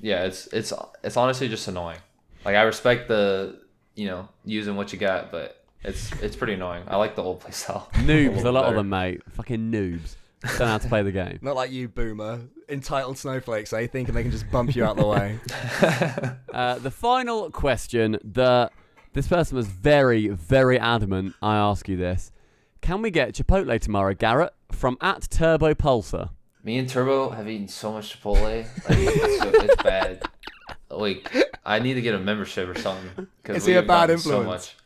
Yeah, it's honestly just annoying. Like I respect the using what you got, but it's pretty annoying. I like the old playstyle. Noobs, a lot of them, mate. Fucking noobs. Don't know how to play the game. Not like you, boomer. Entitled snowflakes, eh? Thinking they can just bump you out the way. The final question that this person was very, very adamant I ask you this. Can we get Chipotle tomorrow, Garrett? From @Turbopolsa. Me and Turbo have eaten so much Chipotle. Like, it's bad. Like, I need to get a membership or something. Is he a bad influence? So much.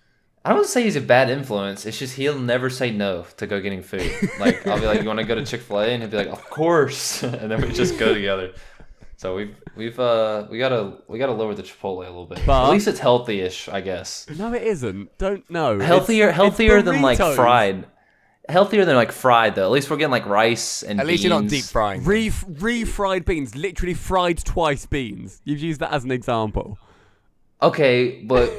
I don't say he's a bad influence. It's just he'll never say no to go getting food. Like, I'll be like, you want to go to Chick-fil-A? And he'll be like, of course. And then we just go together. So we gotta lower the Chipotle a little bit. But- At least it's healthy-ish, I guess. No, it isn't. Don't know. Healthier than like burritos. fried. Healthier than like fried though. At least we're getting like rice and At least beans. you're not deep frying. Refried beans. Literally fried twice beans. You've used that as an example. Okay, but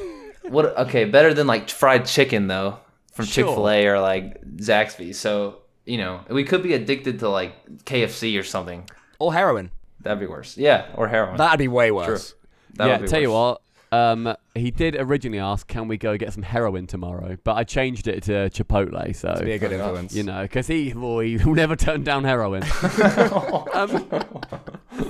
what? Okay, better than like fried chicken though from Sure. Chick-fil-A or like Zaxby's. So we could be addicted to like KFC or something. Or heroin. That'd be worse. Yeah, or heroin. That'd be way worse. That Yeah, would be tell you worse. what. He did originally ask, can we go get some heroin tomorrow? But I changed it to Chipotle, so Be a good influence. because he will never turn down heroin.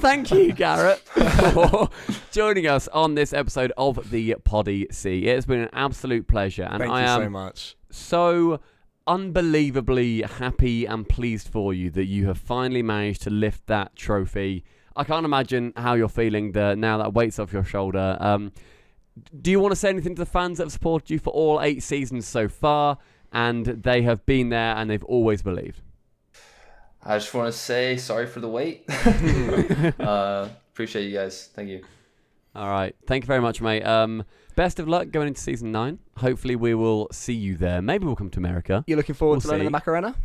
Thank you, Garrett, for joining us on this episode of the Poddy C. It's been an absolute pleasure, and Thank I you am so much. so unbelievably happy and pleased for you that you have finally managed to lift that trophy. I can't imagine how you're feeling now that weight's off your shoulder. Do you want to say anything to the fans that have supported you for all 8 seasons so far, and they have been there and they've always believed? I just want to say sorry for the wait. Appreciate you guys. Thank you. All right. Thank you very much, mate. Best of luck going into season 9. Hopefully we will see you there. Maybe we'll come to America. You looking forward We'll to learning see. the Macarena?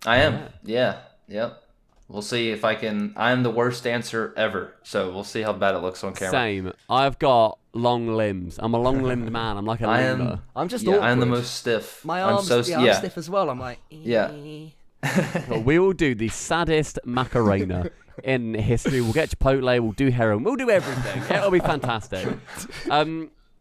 I am. Yeah. Yep. We'll see if I can. I'm the worst dancer ever, so we'll see how bad it looks on camera. Same. I've got long limbs. I'm a long-limbed man. I'm like a I am- limber. I'm just Yeah, awkward. I'm the most stiff. My I'm arms, so I'm stiff as well. I'm like, Yeah. But we will do the saddest Macarena in history. We'll get Chipotle. We'll do heroin. We'll do everything. It'll be fantastic.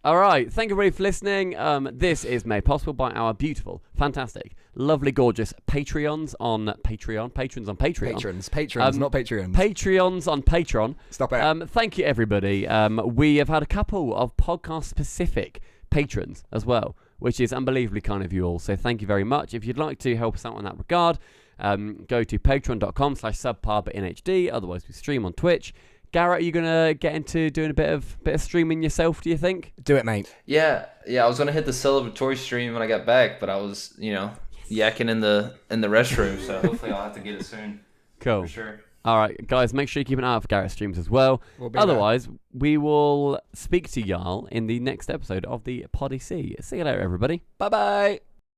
All right. Thank you everybody for listening. This is made possible by our beautiful, fantastic, lovely, gorgeous Patreons on Patreon. Patrons on Patreon. Patrons, not Patreons. Patreons on Patreon. Stop it. Thank you, everybody. We have had a couple of podcast-specific patrons as well, which is unbelievably kind of you all. So thank you very much. If you'd like to help us out in that regard, go to patreon.com/subpar in HD. Otherwise, we stream on Twitch. Garrett, are you gonna get into doing a bit of streaming yourself? Do you think? Do it, mate. Yeah. I was gonna hit the celebratory stream when I got back, but I was, yakking in the restroom. So hopefully I'll have to get it soon. Cool. For sure. All right, guys, make sure you keep an eye out for Garrett's streams as well. We'll be Otherwise, we will speak to y'all in the next episode of the Poddy C. See you later, everybody. Bye-bye.